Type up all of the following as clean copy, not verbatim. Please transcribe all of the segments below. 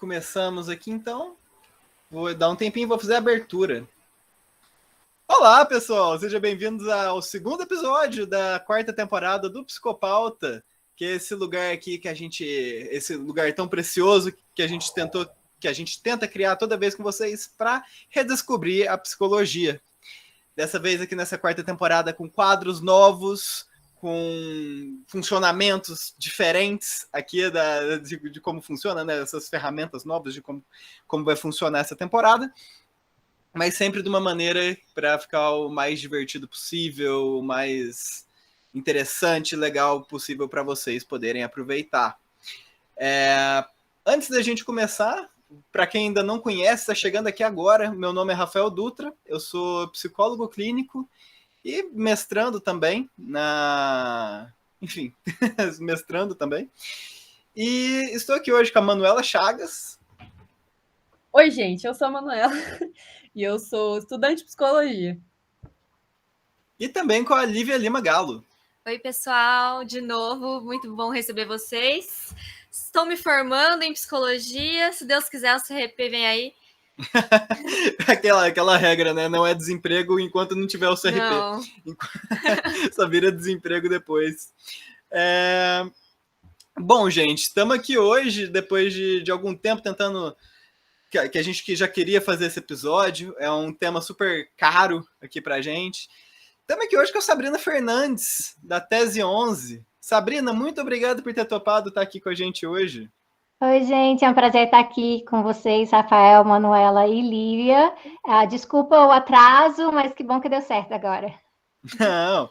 Começamos aqui então. Vou dar um tempinho e vou fazer a abertura. Olá, pessoal! Sejam bem-vindos ao segundo episódio da quarta temporada do Psicopauta, que é esse lugar aqui esse lugar tão precioso que a gente tenta criar toda vez com vocês para redescobrir a psicologia. Dessa vez aqui nessa quarta temporada com quadros novos, com funcionamentos diferentes aqui de como funciona, né? Essas ferramentas novas de como vai funcionar essa temporada, mas sempre de uma maneira para ficar o mais divertido possível, o mais interessante, legal possível para vocês poderem aproveitar. Antes da gente começar, para quem ainda não conhece, está chegando aqui agora, meu nome é Rafael Dutra, eu sou psicólogo clínico e mestrando também mestrando também. E estou aqui hoje com a Manuela Chagas. Oi, gente, eu sou a Manuela e eu sou estudante de psicologia. E também com a Lívia Lima Galo. Oi, pessoal, de novo, muito bom receber vocês. Estou me formando em psicologia, se Deus quiser, o CRP vem aí. aquela regra, né? Não é desemprego enquanto não tiver o CRP. Não. Só vira desemprego depois. Bom, gente, estamos aqui hoje, depois de algum tempo tentando... Que a gente já queria fazer esse episódio. É um tema super caro aqui pra gente. Estamos aqui hoje com a Sabrina Fernandes, da Tese 11. Sabrina, muito obrigado por ter topado estar aqui com a gente hoje. Oi, gente, é um prazer estar aqui com vocês, Rafael, Manuela e Lívia. Desculpa o atraso, mas que bom que deu certo agora. Não.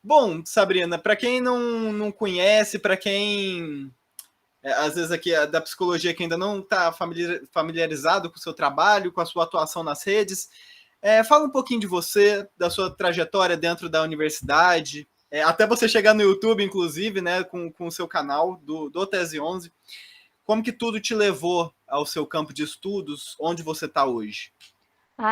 Bom, Sabrina, para quem não conhece, para quem às vezes aqui da psicologia que ainda não está familiarizado com o seu trabalho, com a sua atuação nas redes, fala um pouquinho de você, da sua trajetória dentro da universidade, até você chegar no YouTube, inclusive, né, com o seu canal do Tese 11. Como que tudo te levou ao seu campo de estudos, onde você está hoje?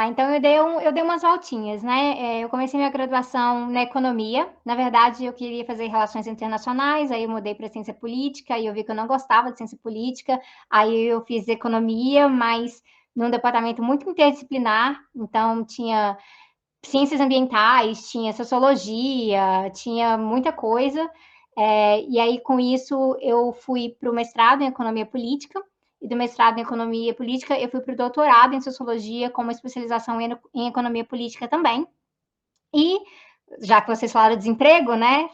Então eu dei umas voltinhas, né? Eu comecei minha graduação na economia. Na verdade, eu queria fazer relações internacionais, aí eu mudei para ciência política e eu vi que eu não gostava de ciência política. Aí eu fiz economia, mas num departamento muito interdisciplinar. Então tinha ciências ambientais, tinha sociologia, tinha muita coisa. E aí, com isso, eu fui para o mestrado em economia política. E do mestrado em economia política, eu fui para o doutorado em sociologia, com uma especialização em economia política também. E, já que vocês falaram de desemprego, né?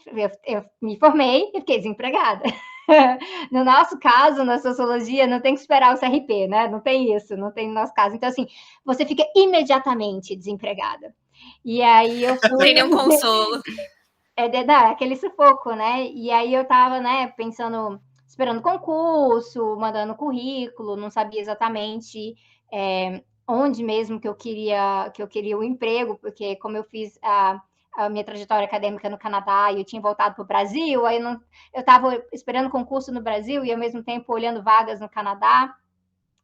Eu me formei e fiquei desempregada. No nosso caso, na sociologia, não tem que esperar o CRP, né? Não tem isso, não tem no nosso caso. Então, assim, você fica imediatamente desempregada. E aí eu fui... Não tem nenhum consolo. Aquele sufoco, né? E aí eu tava, né, pensando, esperando concurso, mandando currículo, não sabia exatamente onde mesmo que eu queria o emprego, porque como eu fiz a minha trajetória acadêmica no Canadá e eu tinha voltado para o Brasil, aí eu estava esperando concurso no Brasil e ao mesmo tempo olhando vagas no Canadá,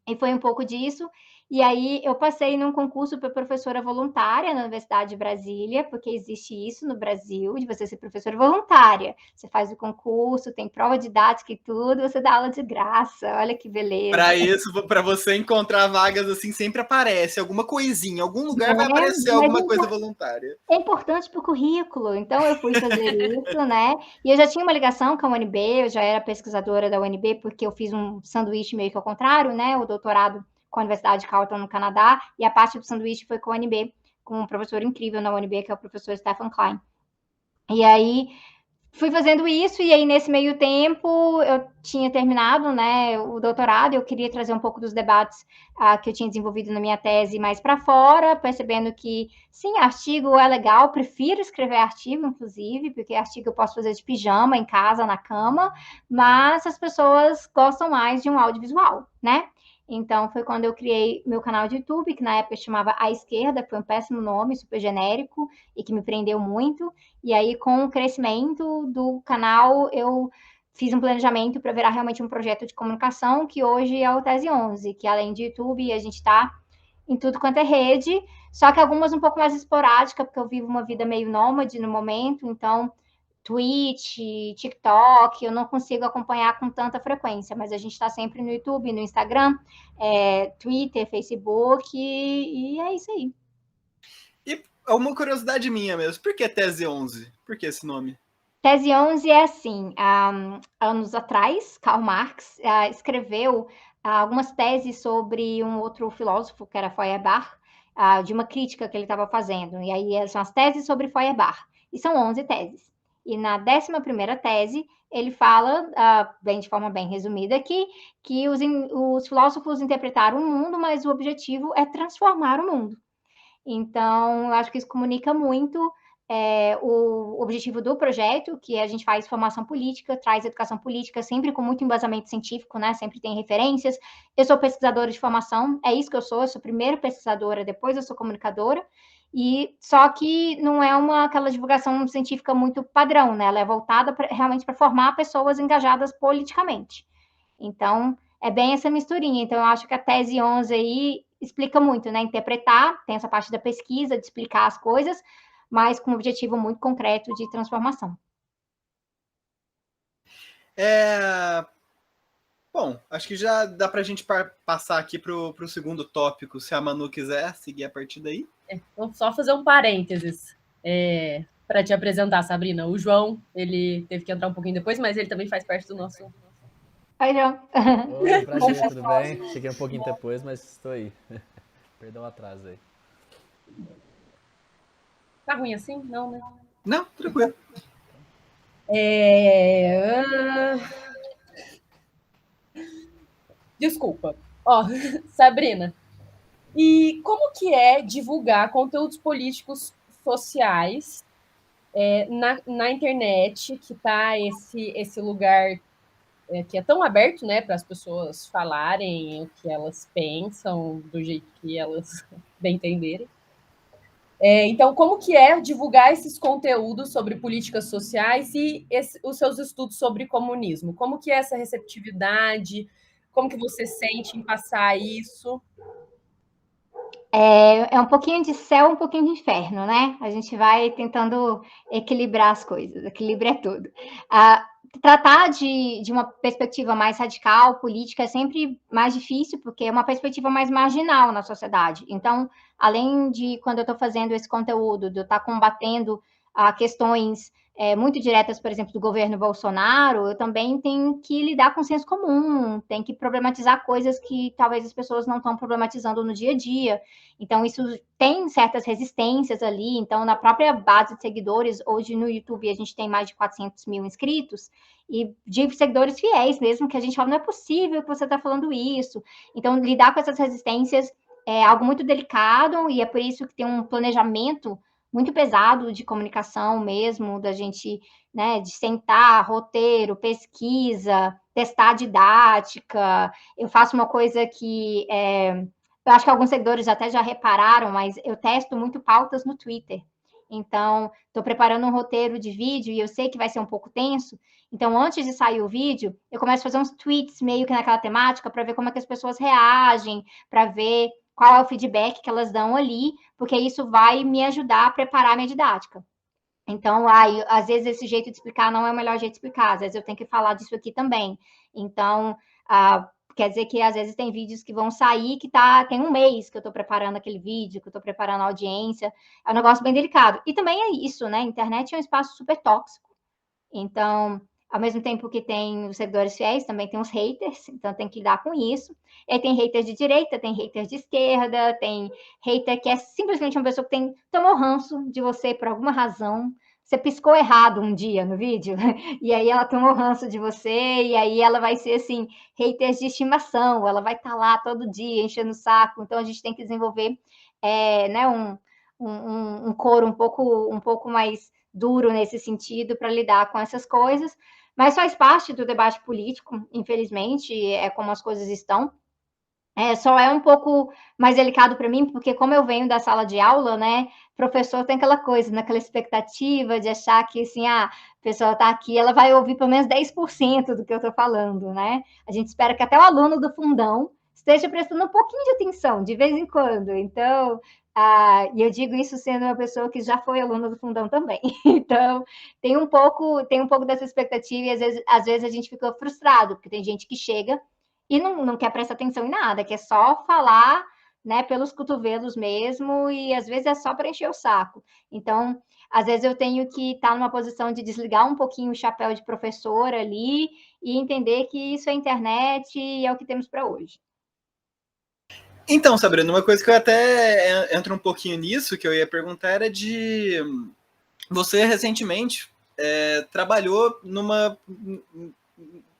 e foi um pouco disso. E aí eu passei num concurso para professora voluntária na Universidade de Brasília, porque existe isso no Brasil, de você ser professora voluntária. Você faz o concurso, tem prova didática e tudo, você dá aula de graça. Olha que beleza. Para isso, para você encontrar vagas assim, sempre aparece alguma coisinha, algum lugar vai aparecer alguma coisa voluntária. É importante para o currículo, então eu fui fazer isso, né? E eu já tinha uma ligação com a UNB, eu já era pesquisadora da UNB, porque eu fiz um sanduíche meio que ao contrário, né? O doutorado com a Universidade de Carleton, no Canadá, e a parte do sanduíche foi com a UNB, com um professor incrível na UNB, que é o professor Stephen Klein. E aí, fui fazendo isso, e aí, nesse meio tempo, eu tinha terminado, né, o doutorado, eu queria trazer um pouco dos debates que eu tinha desenvolvido na minha tese mais para fora, percebendo que, sim, artigo é legal, prefiro escrever artigo, inclusive, porque artigo eu posso fazer de pijama, em casa, na cama, mas as pessoas gostam mais de um audiovisual, né? Então, foi quando eu criei meu canal de YouTube, que na época chamava A Esquerda, foi um péssimo nome, super genérico, e que me prendeu muito. E aí, com o crescimento do canal, eu fiz um planejamento para virar realmente um projeto de comunicação, que hoje é o Tese 11, que além de YouTube, a gente está em tudo quanto é rede, só que algumas um pouco mais esporádicas, porque eu vivo uma vida meio nômade no momento, então Twitch, TikTok, eu não consigo acompanhar com tanta frequência, mas a gente está sempre no YouTube, no Instagram, Twitter, Facebook, e é isso aí. E uma curiosidade minha mesmo, por que Tese 11? Por que esse nome? Tese 11 é assim, anos atrás, Karl Marx escreveu algumas teses sobre um outro filósofo, que era Feuerbach, de uma crítica que ele estava fazendo. E aí são as teses sobre Feuerbach. E são 11 teses. E na 11ª tese, ele fala, de forma bem resumida aqui, que os filósofos interpretaram o mundo, mas o objetivo é transformar o mundo. Então, eu acho que isso comunica muito o objetivo do projeto, que a gente faz formação política, traz educação política, sempre com muito embasamento científico, né? Sempre tem referências. Eu sou pesquisadora de formação, é isso que eu sou primeiro pesquisadora, depois eu sou comunicadora, e só que não é aquela divulgação científica muito padrão, né? Ela é voltada realmente para formar pessoas engajadas politicamente. Então, é bem essa misturinha. Então, eu acho que a tese 11 aí explica muito, né? Interpretar, tem essa parte da pesquisa, de explicar as coisas, mas com um objetivo muito concreto de transformação. Bom, acho que já dá para a gente passar aqui para o segundo tópico, se a Manu quiser seguir a partir daí. Vou só fazer um parênteses para te apresentar, Sabrina. O João, ele teve que entrar um pouquinho depois, mas ele também faz parte do nosso... Oi, João. Oi, prazer, tudo bem? Cheguei um pouquinho depois, mas estou aí. Perdão o atraso aí. Tá ruim assim? Não, né? Não, tranquilo. Desculpa. Sabrina, e como que é divulgar conteúdos políticos sociais na internet, que tá esse lugar que é tão aberto, né, para as pessoas falarem o que elas pensam, do jeito que elas bem entenderem. Então, como que é divulgar esses conteúdos sobre políticas sociais e os seus estudos sobre comunismo? Como que é essa receptividade? Como que você sente em passar isso? É um pouquinho de céu, um pouquinho de inferno, né? A gente vai tentando equilibrar as coisas, equilíbrio é tudo. Tratar de uma perspectiva mais radical, política, é sempre mais difícil, porque é uma perspectiva mais marginal na sociedade. Então, além de, quando eu estou fazendo esse conteúdo, de eu estar combatendo questões muito diretas, por exemplo, do governo Bolsonaro, eu também tenho que lidar com o senso comum, tenho que problematizar coisas que talvez as pessoas não estão problematizando no dia a dia. Então, isso tem certas resistências ali. Então, na própria base de seguidores, hoje no YouTube a gente tem mais de 400 mil inscritos, e de seguidores fiéis mesmo, que a gente fala, não é possível que você está falando isso. Então, lidar com essas resistências é algo muito delicado, e é por isso que tem um planejamento muito pesado de comunicação mesmo, da gente, né, de sentar, roteiro, pesquisa, testar a didática. Eu faço uma coisa que eu acho que alguns seguidores até já repararam, mas eu testo muito pautas no Twitter. Então, estou preparando um roteiro de vídeo e eu sei que vai ser um pouco tenso. Então, antes de sair o vídeo, eu começo a fazer uns tweets meio que naquela temática para ver como é que as pessoas reagem, para ver qual é o feedback que elas dão ali, porque isso vai me ajudar a preparar a minha didática. Então, às vezes esse jeito de explicar não é o melhor jeito de explicar, às vezes eu tenho que falar disso aqui também. Então, quer dizer que às vezes tem vídeos que vão sair que tem um mês que eu estou preparando aquele vídeo, que eu estou preparando a audiência. É um negócio bem delicado. E também é isso, né? A internet é um espaço super tóxico. Então, ao mesmo tempo que tem os seguidores fiéis, também tem os haters, então tem que lidar com isso. E aí tem haters de direita, tem haters de esquerda, tem hater que é simplesmente uma pessoa que tomou ranço de você por alguma razão. Você piscou errado um dia no vídeo, e aí ela tomou ranço de você, e aí ela vai ser, assim, haters de estimação, ela vai estar lá todo dia enchendo o saco. Então, a gente tem que desenvolver né, um coro um pouco mais duro nesse sentido para lidar com essas coisas, mas faz parte do debate político, infelizmente, é como as coisas estão. Só é um pouco mais delicado para mim, porque como eu venho da sala de aula, né, professor tem aquela coisa, naquela expectativa de achar que, assim, a pessoa está aqui, ela vai ouvir pelo menos 10% do que eu estou falando, né? A gente espera que até o aluno do fundão esteja prestando um pouquinho de atenção, de vez em quando. Então, E eu digo isso sendo uma pessoa que já foi aluna do Fundão também. Então, tem um pouco dessa expectativa e às vezes a gente fica frustrado, porque tem gente que chega e não quer prestar atenção em nada, quer só falar, né, pelos cotovelos mesmo, e às vezes é só para encher o saco. Então, às vezes eu tenho que estar numa posição de desligar um pouquinho o chapéu de professora ali e entender que isso é internet e é o que temos para hoje. Então, Sabrina, uma coisa que eu até entro um pouquinho nisso, que eu ia perguntar, era de... Você recentemente trabalhou numa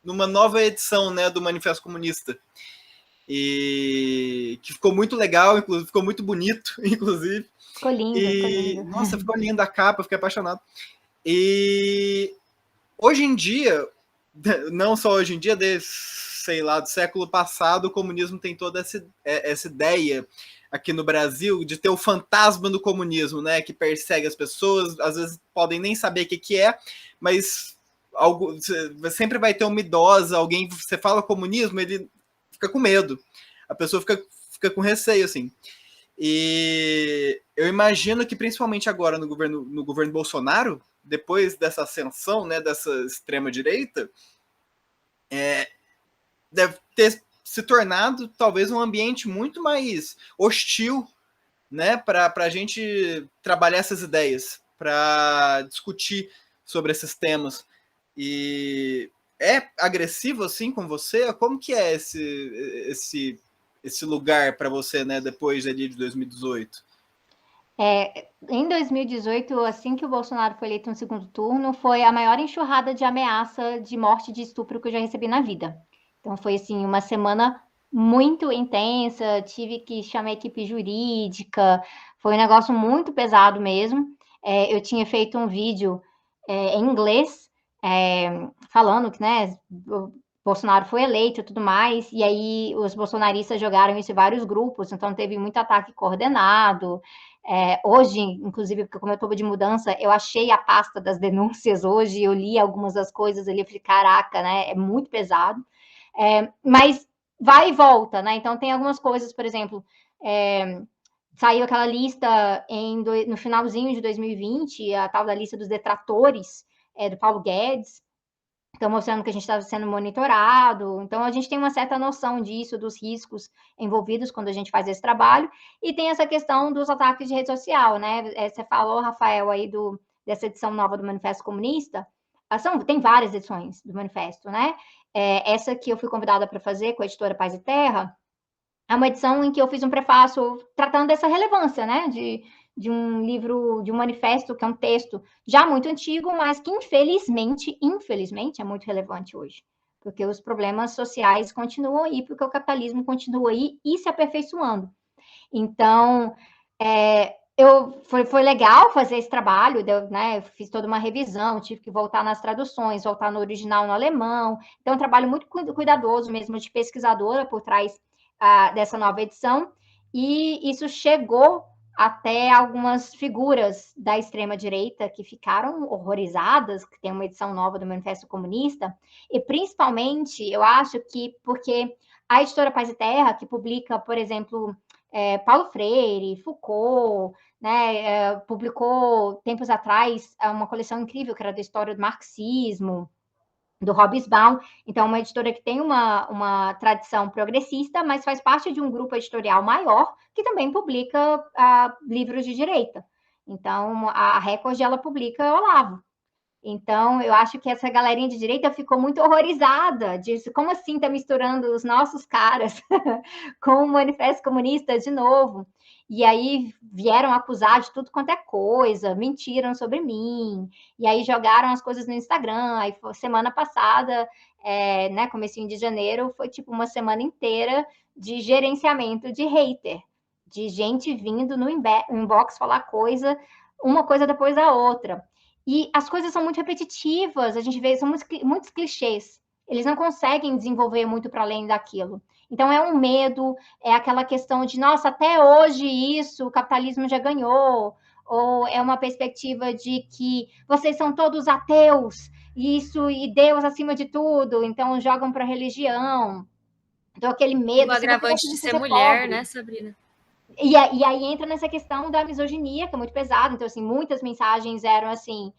nova edição, né, do Manifesto Comunista. E que ficou muito legal, inclusive, ficou muito bonito, inclusive. Ficou lindo, ficou lindo. Nossa, ficou linda a capa, fiquei apaixonado. E hoje em dia, não só hoje em dia, sei lá, do século passado, o comunismo tem toda essa ideia aqui no Brasil de ter o fantasma do comunismo, né, que persegue as pessoas, às vezes podem nem saber o que é, mas sempre vai ter uma idosa, alguém, você fala comunismo, ele fica com medo, a pessoa fica com receio, assim. E eu imagino que principalmente agora no governo Bolsonaro, depois dessa ascensão, né, dessa extrema-direita, deve ter se tornado talvez um ambiente muito mais hostil, né, para a gente trabalhar essas ideias, para discutir sobre esses temas. E é agressivo assim com você? Como que é esse lugar para você, né, depois ali de 2018? Em 2018, assim que o Bolsonaro foi eleito no segundo turno, foi a maior enxurrada de ameaça de morte e de estupro que eu já recebi na vida. Então foi assim, uma semana muito intensa, tive que chamar a equipe jurídica, foi um negócio muito pesado mesmo. Eu tinha feito um vídeo em inglês, falando que, né, o Bolsonaro foi eleito e tudo mais, e aí os bolsonaristas jogaram isso em vários grupos, então teve muito ataque coordenado. Hoje, inclusive, porque como eu estou de mudança, eu achei a pasta das denúncias hoje, eu li algumas das coisas ali, eu falei, caraca, né, é muito pesado. Mas vai e volta, né? Então tem algumas coisas, por exemplo, saiu aquela lista no finalzinho de 2020, a tal da lista dos detratores do Paulo Guedes, então mostrando que a gente estava sendo monitorado. Então a gente tem uma certa noção disso, dos riscos envolvidos quando a gente faz esse trabalho, e tem essa questão dos ataques de rede social, né? Você falou, Rafael, aí dessa edição nova do Manifesto Comunista. Tem várias edições do Manifesto, né? Essa que eu fui convidada para fazer com a editora Paz e Terra é uma edição em que eu fiz um prefácio tratando dessa relevância, né? De um livro, de um manifesto, que é um texto já muito antigo, mas que infelizmente é muito relevante hoje. Porque os problemas sociais continuam aí, porque o capitalismo continua aí e se aperfeiçoando. Então, foi legal fazer esse trabalho, né? Eu fiz toda uma revisão, tive que voltar nas traduções, voltar no original no alemão. Então, é um trabalho muito cuidadoso mesmo, de pesquisadora por trás dessa nova edição. E isso chegou até algumas figuras da extrema-direita que ficaram horrorizadas, que tem uma edição nova do Manifesto Comunista, e principalmente, eu acho que porque a editora Paz e Terra, que publica, por exemplo, Paulo Freire, Foucault, né, publicou tempos atrás uma coleção incrível que era da história do marxismo, do Hobsbawm. Então, uma editora que tem uma tradição progressista, mas faz parte de um grupo editorial maior que também publica livros de direita. Então, a Record, ela publica Olavo. Então, eu acho que essa galerinha de direita ficou muito horrorizada disso. Como assim tá misturando os nossos caras com o Manifesto Comunista de novo? E aí vieram acusar de tudo quanto é coisa, mentiram sobre mim, e aí jogaram as coisas no Instagram. Aí semana passada, né, comecinho de janeiro, foi tipo uma semana inteira de gerenciamento de hater, de gente vindo no inbox falar uma coisa depois da outra. E as coisas são muito repetitivas, a gente vê, são muitos clichês. Eles não conseguem desenvolver muito para além daquilo. Então, é um medo, é aquela questão de, nossa, até hoje isso, o capitalismo já ganhou. Ou é uma perspectiva de que vocês são todos ateus, e Deus acima de tudo, então jogam para a religião. Então, aquele medo... O agravante de ser mulher, né, Sabrina? E aí entra nessa questão da misoginia, que é muito pesada. Então, assim, muitas mensagens eram assim: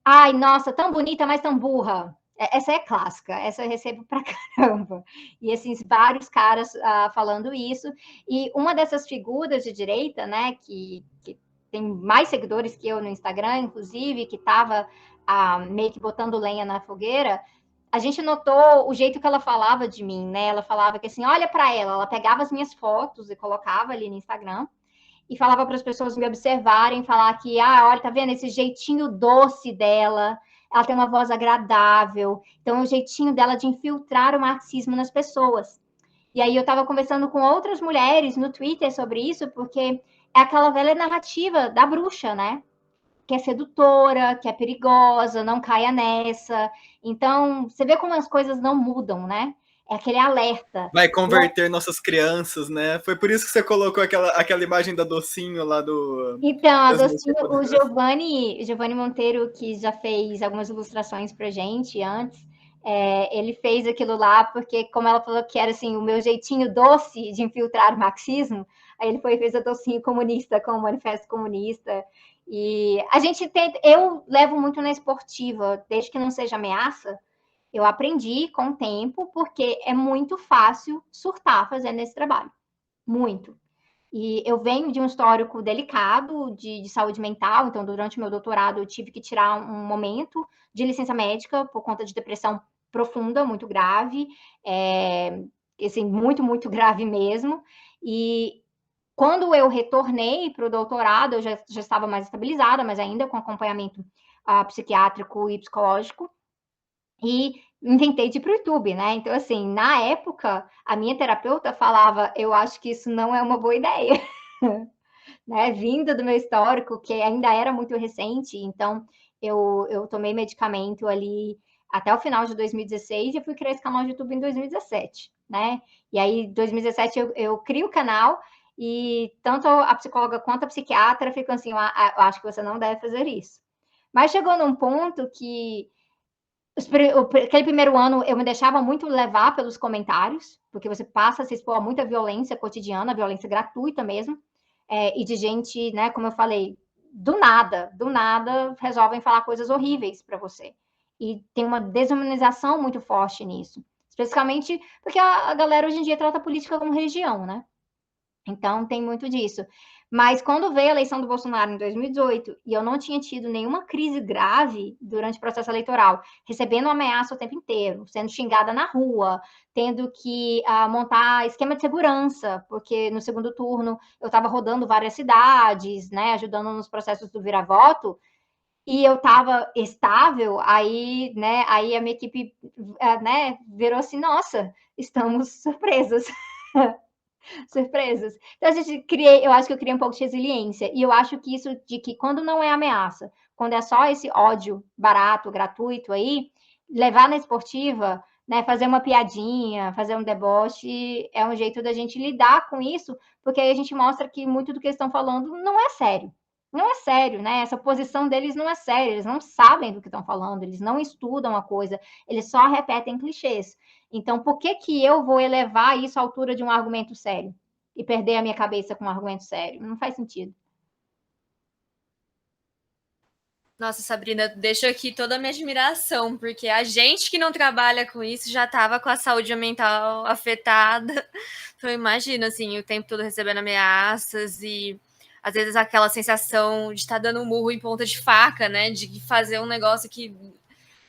ai, nossa, tão bonita, mas tão burra. Essa é clássica, essa eu recebo pra caramba. E, assim, vários caras falando isso. E uma dessas figuras de direita, né, que tem mais seguidores que eu no Instagram, inclusive, que estava meio que botando lenha na fogueira, a gente notou o jeito que ela falava de mim, né? Ela falava que assim, olha para ela pegava as minhas fotos e colocava ali no Instagram e falava para as pessoas me observarem, falar que, olha, tá vendo esse jeitinho doce dela, ela tem uma voz agradável, então é o jeitinho dela de infiltrar o marxismo nas pessoas. E aí eu estava conversando com outras mulheres no Twitter sobre isso, porque é aquela velha narrativa da bruxa, né? Que é sedutora, que é perigosa, não caia nessa. Então, você vê como as coisas não mudam, né? É aquele alerta. Vai converter nossas crianças, né? Foi por isso que você colocou aquela imagem da Docinho lá do... Então, a Docinho, o Giovanni Monteiro, que já fez algumas ilustrações pra gente antes, ele fez aquilo lá porque, como ela falou que era assim, o meu jeitinho doce de infiltrar o marxismo, aí ele foi e fez a Docinho comunista com o Manifesto Comunista. E a gente eu levo muito na esportiva, desde que não seja ameaça, eu aprendi com o tempo, porque é muito fácil surtar fazendo esse trabalho. Muito. E eu venho de um histórico delicado de saúde mental, então, durante o meu doutorado, eu tive que tirar um momento de licença médica por conta de depressão profunda, muito grave, assim, muito, muito grave mesmo. E quando eu retornei para o doutorado, eu já estava mais estabilizada, mas ainda com acompanhamento psiquiátrico e psicológico. E inventei de ir para o YouTube, né? Então, assim, na época, a minha terapeuta falava: eu acho que isso não é uma boa ideia, né? Vindo do meu histórico, que ainda era muito recente, então eu tomei medicamento ali até o final de 2016 e fui criar esse canal de YouTube em 2017, né? E aí, em 2017, eu crio o canal e tanto a psicóloga quanto a psiquiatra ficam assim: eu acho que você não deve fazer isso. Mas chegou num ponto que aquele primeiro ano eu me deixava muito levar pelos comentários, porque você passa a se expor a muita violência cotidiana, violência gratuita mesmo, e de gente, né, como eu falei, do nada, resolvem falar coisas horríveis para você. E tem uma desumanização muito forte nisso. Especificamente porque a galera hoje em dia trata a política como religião, né? Então, tem muito disso. Mas quando veio a eleição do Bolsonaro em 2018 e eu não tinha tido nenhuma crise grave durante o processo eleitoral, recebendo ameaça o tempo inteiro, sendo xingada na rua, tendo que montar esquema de segurança, porque no segundo turno eu estava rodando várias cidades, né, ajudando nos processos do vira-voto, e eu estava estável, aí a minha equipe virou assim: nossa, estamos surpresas. Surpresas. Então, eu acho que eu criei um pouco de resiliência. E eu acho que isso de que quando não é ameaça, quando é só esse ódio barato, gratuito aí, levar na esportiva, né, fazer uma piadinha, fazer um deboche, é um jeito da gente lidar com isso, porque aí a gente mostra que muito do que eles estão falando não é sério. Não é sério, né? Essa posição deles não é séria, eles não sabem do que estão falando, eles não estudam a coisa, eles só repetem clichês. Então, por que eu vou elevar isso à altura de um argumento sério e perder a minha cabeça com um argumento sério? Não faz sentido. Nossa, Sabrina, deixo aqui toda a minha admiração, porque a gente que não trabalha com isso já estava com a saúde mental afetada. Então, imagina, assim, o tempo todo recebendo ameaças e, às vezes, aquela sensação de estar dando um murro em ponta de faca, né? De fazer um negócio que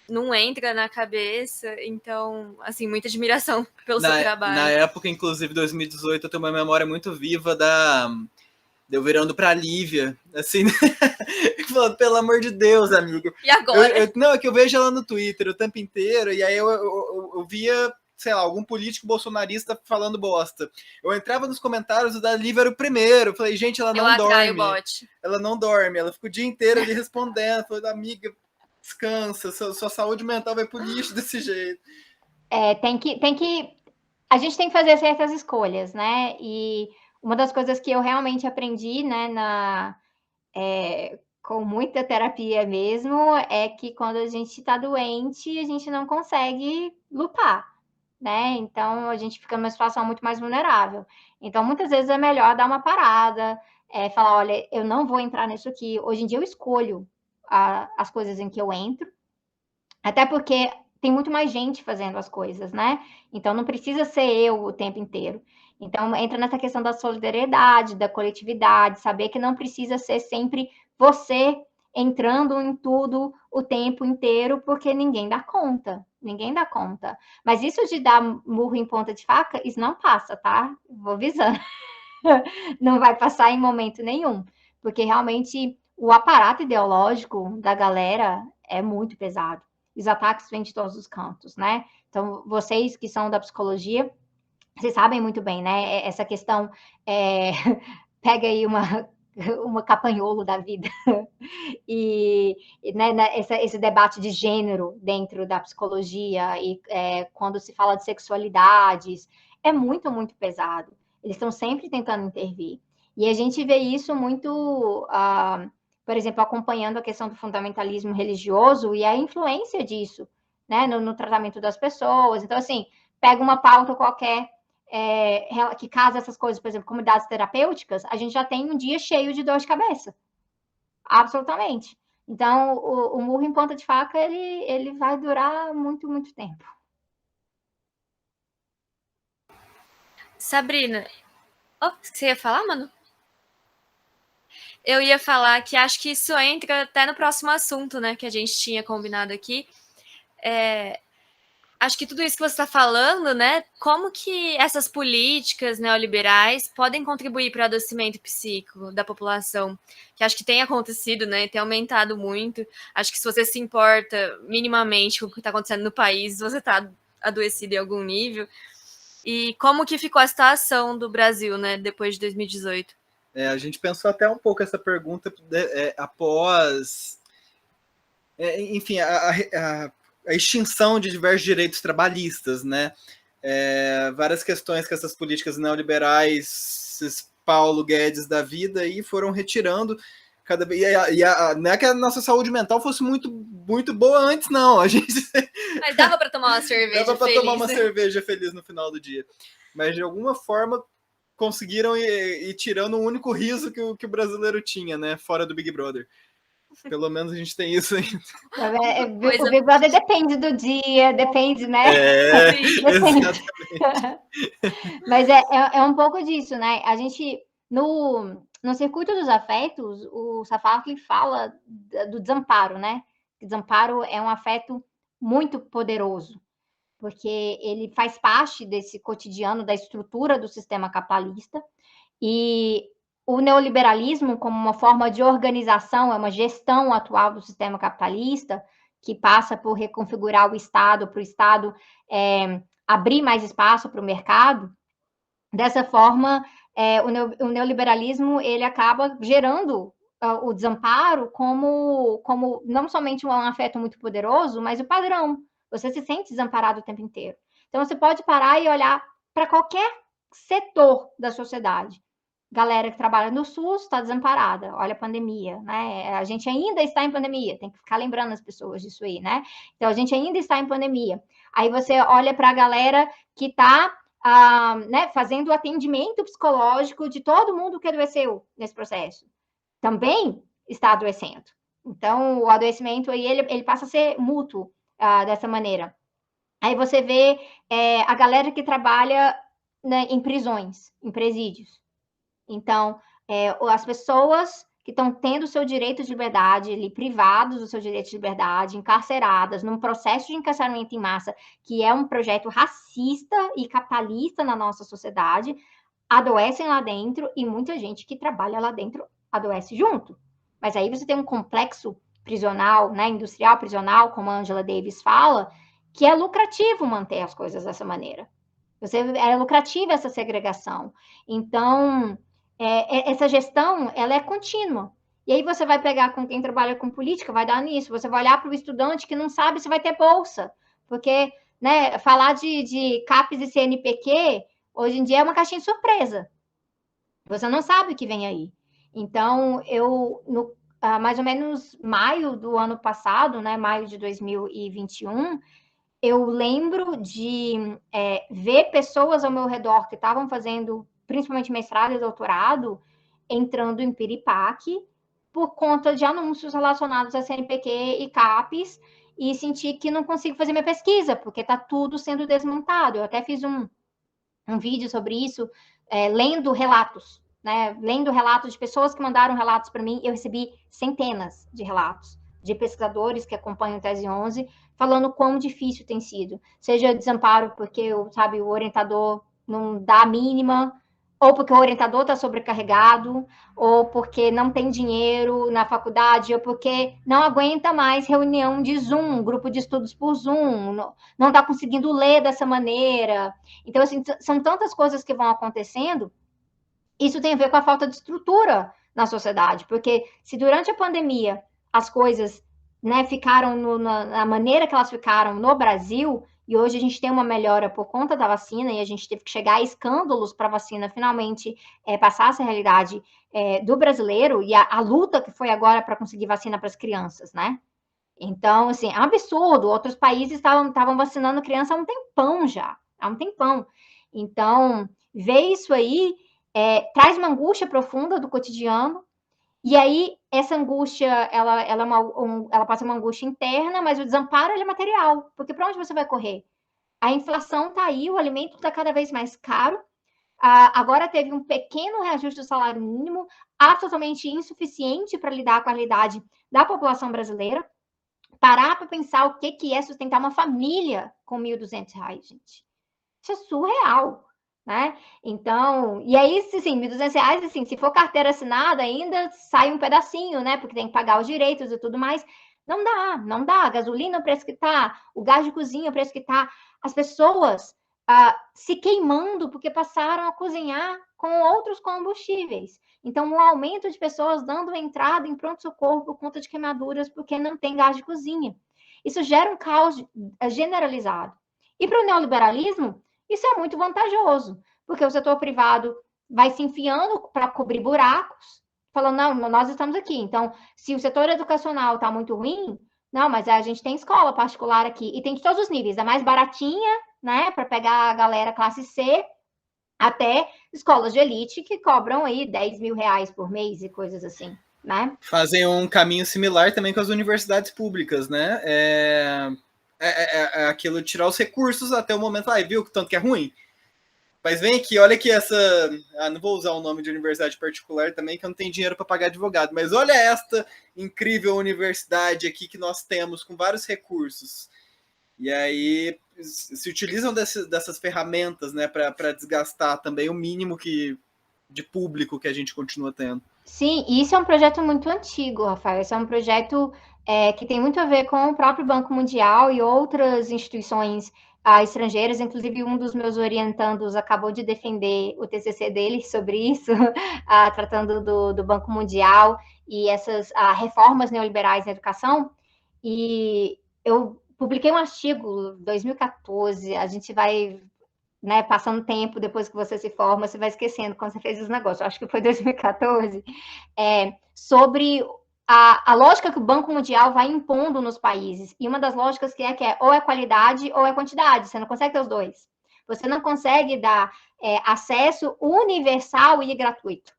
não entra na cabeça. Então, assim, muita admiração pelo seu trabalho. Na época, inclusive, 2018, eu tenho uma memória muito viva eu virando pra Lívia, assim, falando, pelo amor de Deus, amigo. E agora? Não, é que eu vejo ela no Twitter o tempo inteiro, e aí eu via, sei lá, algum político bolsonarista falando bosta. Eu entrava nos comentários, o da Lívia era o primeiro. Eu falei, gente, ela não dorme. Bot. Ela não dorme, ela fica o dia inteiro ali respondendo, falando, amiga, descansa, sua saúde mental vai pro lixo desse jeito. A gente tem que fazer certas escolhas, né? E uma das coisas que eu realmente aprendi, né, com muita terapia mesmo, é que quando a gente está doente, a gente não consegue lutar. né? Então, a gente fica numa situação muito mais vulnerável. Então, muitas vezes é melhor dar uma parada, falar, olha, eu não vou entrar nisso aqui. Hoje em dia eu escolho as coisas em que eu entro, até porque tem muito mais gente fazendo as coisas, né? Então, não precisa ser eu o tempo inteiro. Então, entra nessa questão da solidariedade, da coletividade, saber que não precisa ser sempre você entrando em tudo o tempo inteiro, porque ninguém dá conta. Ninguém dá conta. Mas isso de dar murro em ponta de faca, isso não passa, tá? Vou avisando. Não vai passar em momento nenhum. Porque realmente o aparato ideológico da galera é muito pesado. Os ataques vêm de todos os cantos, né? Então, vocês que são da psicologia, vocês sabem muito bem, né? Essa questão pega aí uma capanholo da vida e né, esse debate de gênero dentro da psicologia e quando se fala de sexualidades é muito, muito pesado. Eles estão sempre tentando intervir. E a gente vê isso muito, por exemplo, acompanhando a questão do fundamentalismo religioso e a influência disso, né, no tratamento das pessoas. Então, assim, pega uma pauta qualquer que casa essas coisas, por exemplo, comunidades terapêuticas, a gente já tem um dia cheio de dor de cabeça. Absolutamente. Então, o murro em ponta de faca, ele vai durar muito, muito tempo. Sabrina, você ia falar, mano? Eu ia falar que acho que isso entra até no próximo assunto, né, que a gente tinha combinado aqui. Acho que tudo isso que você está falando, né, como que essas políticas neoliberais podem contribuir para o adoecimento psíquico da população, que acho que tem acontecido, né, tem aumentado muito. Acho que se você se importa minimamente com o que está acontecendo no país, você está adoecido em algum nível. E como que ficou a situação do Brasil, né, depois de 2018? A gente pensou até um pouco essa pergunta após, enfim, a extinção de diversos direitos trabalhistas, né? Várias questões que essas políticas neoliberais, esses Paulo Guedes da vida aí foram retirando cada vez. Não é que a nossa saúde mental fosse muito, muito boa antes, não. A gente Mas dava para tomar uma cerveja dava para feliz, tomar uma né? cerveja feliz no final do dia. Mas de alguma forma conseguiram ir tirando o único riso que o brasileiro tinha, né? Fora do Big Brother. Pelo menos a gente tem isso ainda. O Big Brother depende do dia, depende, né? Exatamente. Mas é um pouco disso, né? A gente, no circuito dos afetos, o Safarli fala do desamparo, né? Desamparo é um afeto muito poderoso, porque ele faz parte desse cotidiano, da estrutura do sistema capitalista, e o neoliberalismo, como uma forma de organização, é uma gestão atual do sistema capitalista, que passa por reconfigurar o Estado, para o Estado abrir mais espaço para o mercado. Dessa forma, o neoliberalismo ele acaba gerando o desamparo como não somente um afeto muito poderoso, mas o padrão. Você se sente desamparado o tempo inteiro. Então, você pode parar e olhar para qualquer setor da sociedade. Galera que trabalha no SUS está desamparada, olha a pandemia, né? A gente ainda está em pandemia, tem que ficar lembrando as pessoas disso aí, né? Então, a gente ainda está em pandemia. Aí você olha para a galera que está né, fazendo o atendimento psicológico de todo mundo que adoeceu nesse processo. Também está adoecendo. Então, o adoecimento aí, ele passa a ser mútuo dessa maneira. Aí você vê a galera que trabalha em prisões, em presídios. Então, as pessoas que estão tendo o seu direito de liberdade, ali, privados do seu direito de liberdade, encarceradas, num processo de encarceramento em massa, que é um projeto racista e capitalista na nossa sociedade, adoecem lá dentro e muita gente que trabalha lá dentro adoece junto. Mas aí você tem um complexo prisional, né, industrial prisional, como a Angela Davis fala, que é lucrativo manter as coisas dessa maneira. É lucrativa essa segregação. Então, essa gestão, ela é contínua. E aí você vai pegar com quem trabalha com política, vai dar nisso. Você vai olhar para o estudante que não sabe se vai ter bolsa. Porque, né, falar de CAPES e CNPq, hoje em dia é uma caixinha de surpresa. Você não sabe o que vem aí. Então, mais ou menos maio do ano passado, né, maio de 2021, eu lembro de ver pessoas ao meu redor que estavam fazendo, principalmente mestrado e doutorado, entrando em piripaque por conta de anúncios relacionados a CNPq e CAPES, e sentir que não consigo fazer minha pesquisa, porque está tudo sendo desmontado. Eu até fiz um vídeo sobre isso, lendo relatos, né? Lendo relatos de pessoas que mandaram relatos para mim. Eu recebi centenas de relatos de pesquisadores que acompanham o Tese 11, falando quão difícil tem sido. Seja desamparo porque, sabe, o orientador não dá a mínima, ou porque o orientador está sobrecarregado, ou porque não tem dinheiro na faculdade, ou porque não aguenta mais reunião de Zoom, grupo de estudos por Zoom, não está conseguindo ler dessa maneira. Então, assim, são tantas coisas que vão acontecendo. Isso tem a ver com a falta de estrutura na sociedade, porque se durante a pandemia as coisas, né, ficaram na maneira que elas ficaram no Brasil, e hoje a gente tem uma melhora por conta da vacina, e a gente teve que chegar a escândalos para a vacina finalmente passar essa realidade do brasileiro, e a luta que foi agora para conseguir vacina para as crianças, né? Então, assim, é um absurdo. Outros países estavam vacinando criança há um tempão já, há um tempão. Então, ver isso aí traz uma angústia profunda do cotidiano, e aí essa angústia, ela passa uma angústia interna, mas o desamparo é material, porque para onde você vai correr? A inflação está aí, o alimento está cada vez mais caro, agora teve um pequeno reajuste do salário mínimo, absolutamente insuficiente para lidar com a realidade da população brasileira. Parar para pensar o que é sustentar uma família com R$1.200, gente. Isso é surreal, né? Então, e aí, assim, R$1.200, assim, se for carteira assinada, ainda sai um pedacinho, né? Porque tem que pagar os direitos e tudo mais. Não dá, não dá. A gasolina, o preço que tá, o gás de cozinha, o preço que tá. As pessoas se queimando porque passaram a cozinhar com outros combustíveis. Então, um aumento de pessoas dando entrada em pronto-socorro por conta de queimaduras porque não tem gás de cozinha. Isso gera um caos generalizado. E para o neoliberalismo, isso é muito vantajoso, porque o setor privado vai se enfiando para cobrir buracos, falando, não, nós estamos aqui. Então, se o setor educacional está muito ruim, não, mas a gente tem escola particular aqui, e tem de todos os níveis, da mais baratinha, né, para pegar a galera classe C, até escolas de elite que cobram aí R$10.000 por mês e coisas assim, né? Fazem um caminho similar também com as universidades públicas, né? Aquilo de tirar os recursos até o momento, viu que tanto que é ruim? Mas vem aqui, olha aqui essa... não vou usar o nome de universidade particular também, que eu não tenho dinheiro para pagar advogado, mas olha esta incrível universidade aqui que nós temos com vários recursos. E aí se utilizam dessas ferramentas, né, para desgastar também o mínimo de público que a gente continua tendo. Sim, e isso é um projeto muito antigo, Rafael. Esse é um projeto que tem muito a ver com o próprio Banco Mundial e outras instituições estrangeiras. Inclusive, um dos meus orientandos acabou de defender o TCC dele sobre isso, tratando do Banco Mundial e essas reformas neoliberais na educação. E eu publiquei um artigo em 2014, a gente vai, né, passando tempo depois que você se forma, você vai esquecendo quando você fez os negócios, acho que foi 2014, sobre a lógica que o Banco Mundial vai impondo nos países, e uma das lógicas que é ou é qualidade ou é quantidade, você não consegue ter os dois. Você não consegue dar acesso universal e gratuito.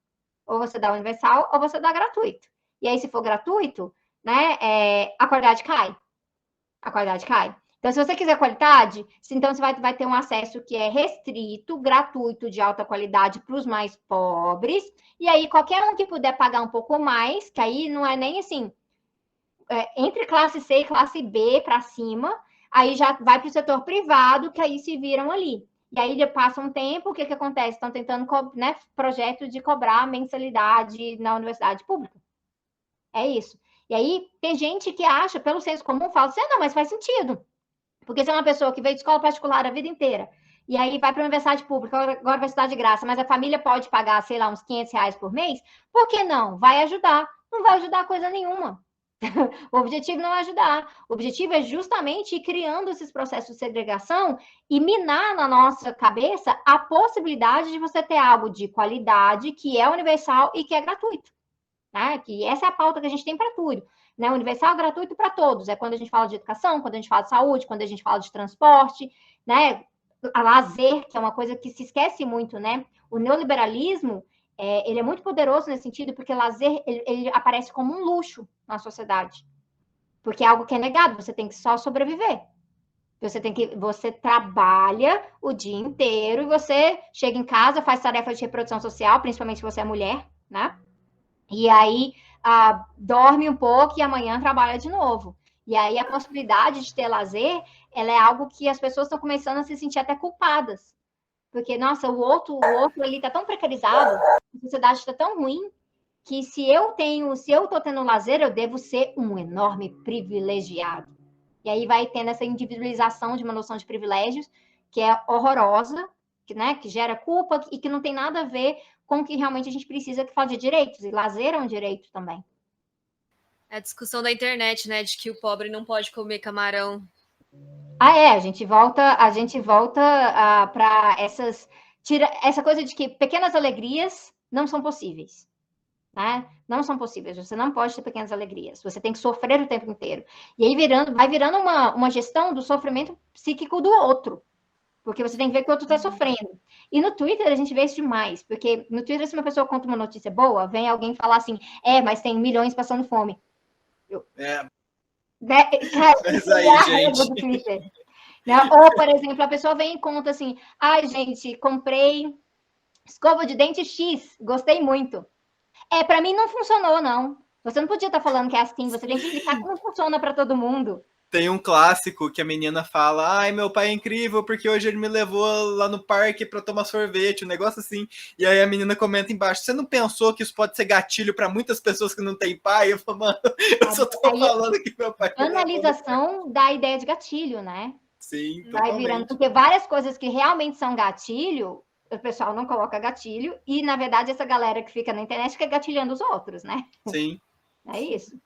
Ou você dá universal ou você dá gratuito. E aí, se for gratuito, né, a qualidade cai. A qualidade cai. Então, se você quiser qualidade, então você vai ter um acesso que é restrito, gratuito, de alta qualidade para os mais pobres. E aí, qualquer um que puder pagar um pouco mais, que aí não é nem assim, entre classe C e classe B para cima, aí já vai para o setor privado, que aí se viram ali. E aí passa um tempo, o que acontece? Estão tentando, né, projeto de cobrar mensalidade na universidade pública. É isso. E aí tem gente que acha, pelo senso comum, fala assim, não, mas faz sentido. Porque se é uma pessoa que veio de escola particular a vida inteira, e aí vai para a universidade pública, agora vai estudar de graça, mas a família pode pagar, sei lá, uns R$500 por mês, por que não? Vai ajudar. Não vai ajudar coisa nenhuma. O objetivo não é ajudar. O objetivo é justamente ir criando esses processos de segregação e minar na nossa cabeça a possibilidade de você ter algo de qualidade, que é universal e que é gratuito. Né? Que essa é a pauta que a gente tem para tudo. né? Universal, gratuito para todos. É quando a gente fala de educação, quando a gente fala de saúde, quando a gente fala de transporte, né? A lazer, que é uma coisa que se esquece muito, né? O neoliberalismo, ele é muito poderoso nesse sentido, porque lazer, ele aparece como um luxo na sociedade. Porque é algo que é negado, você tem que só sobreviver. Você trabalha o dia inteiro e você chega em casa, faz tarefas de reprodução social, principalmente se você é mulher, né? E aí dorme um pouco e amanhã trabalha de novo. E aí a possibilidade de ter lazer, ela é algo que as pessoas estão começando a se sentir até culpadas. Porque, nossa, o outro ali está tão precarizado, a sociedade está tão ruim, que se eu estou tendo lazer, eu devo ser um enorme privilegiado. E aí vai tendo essa individualização de uma noção de privilégios, que é horrorosa, que gera culpa e que não tem nada a ver com o que realmente a gente precisa, que fala de direitos, e lazer é um direito também. A discussão da internet, né, de que o pobre não pode comer camarão. A gente volta para essa coisa de que pequenas alegrias não são possíveis. Né? Não são possíveis, você não pode ter pequenas alegrias, você tem que sofrer o tempo inteiro. E aí vai virando uma gestão do sofrimento psíquico do outro, porque você tem que ver que o outro está sofrendo. E no Twitter a gente vê isso demais, porque no Twitter, se uma pessoa conta uma notícia boa, vem alguém falar assim, mas tem milhões passando fome. Mas aí, gente. Do Twitter. Né? Ou, por exemplo, a pessoa vem e conta assim, gente, comprei escova de dente X, gostei muito. Para mim não funcionou, não. Você não podia estar falando que é assim, você tem que explicar como funciona para todo mundo. Tem um clássico que a menina fala, ai, meu pai é incrível porque hoje ele me levou lá no parque para tomar sorvete, um negócio assim. E aí a menina comenta embaixo, você não pensou que isso pode ser gatilho para muitas pessoas que não têm pai? Eu falo, mano, eu só tô falando que meu pai... Analisação da ideia de gatilho, né? Sim, vai virando, porque várias coisas que realmente são gatilho, o pessoal não coloca gatilho, e na verdade essa galera que fica na internet fica gatilhando os outros, né? Sim. É isso.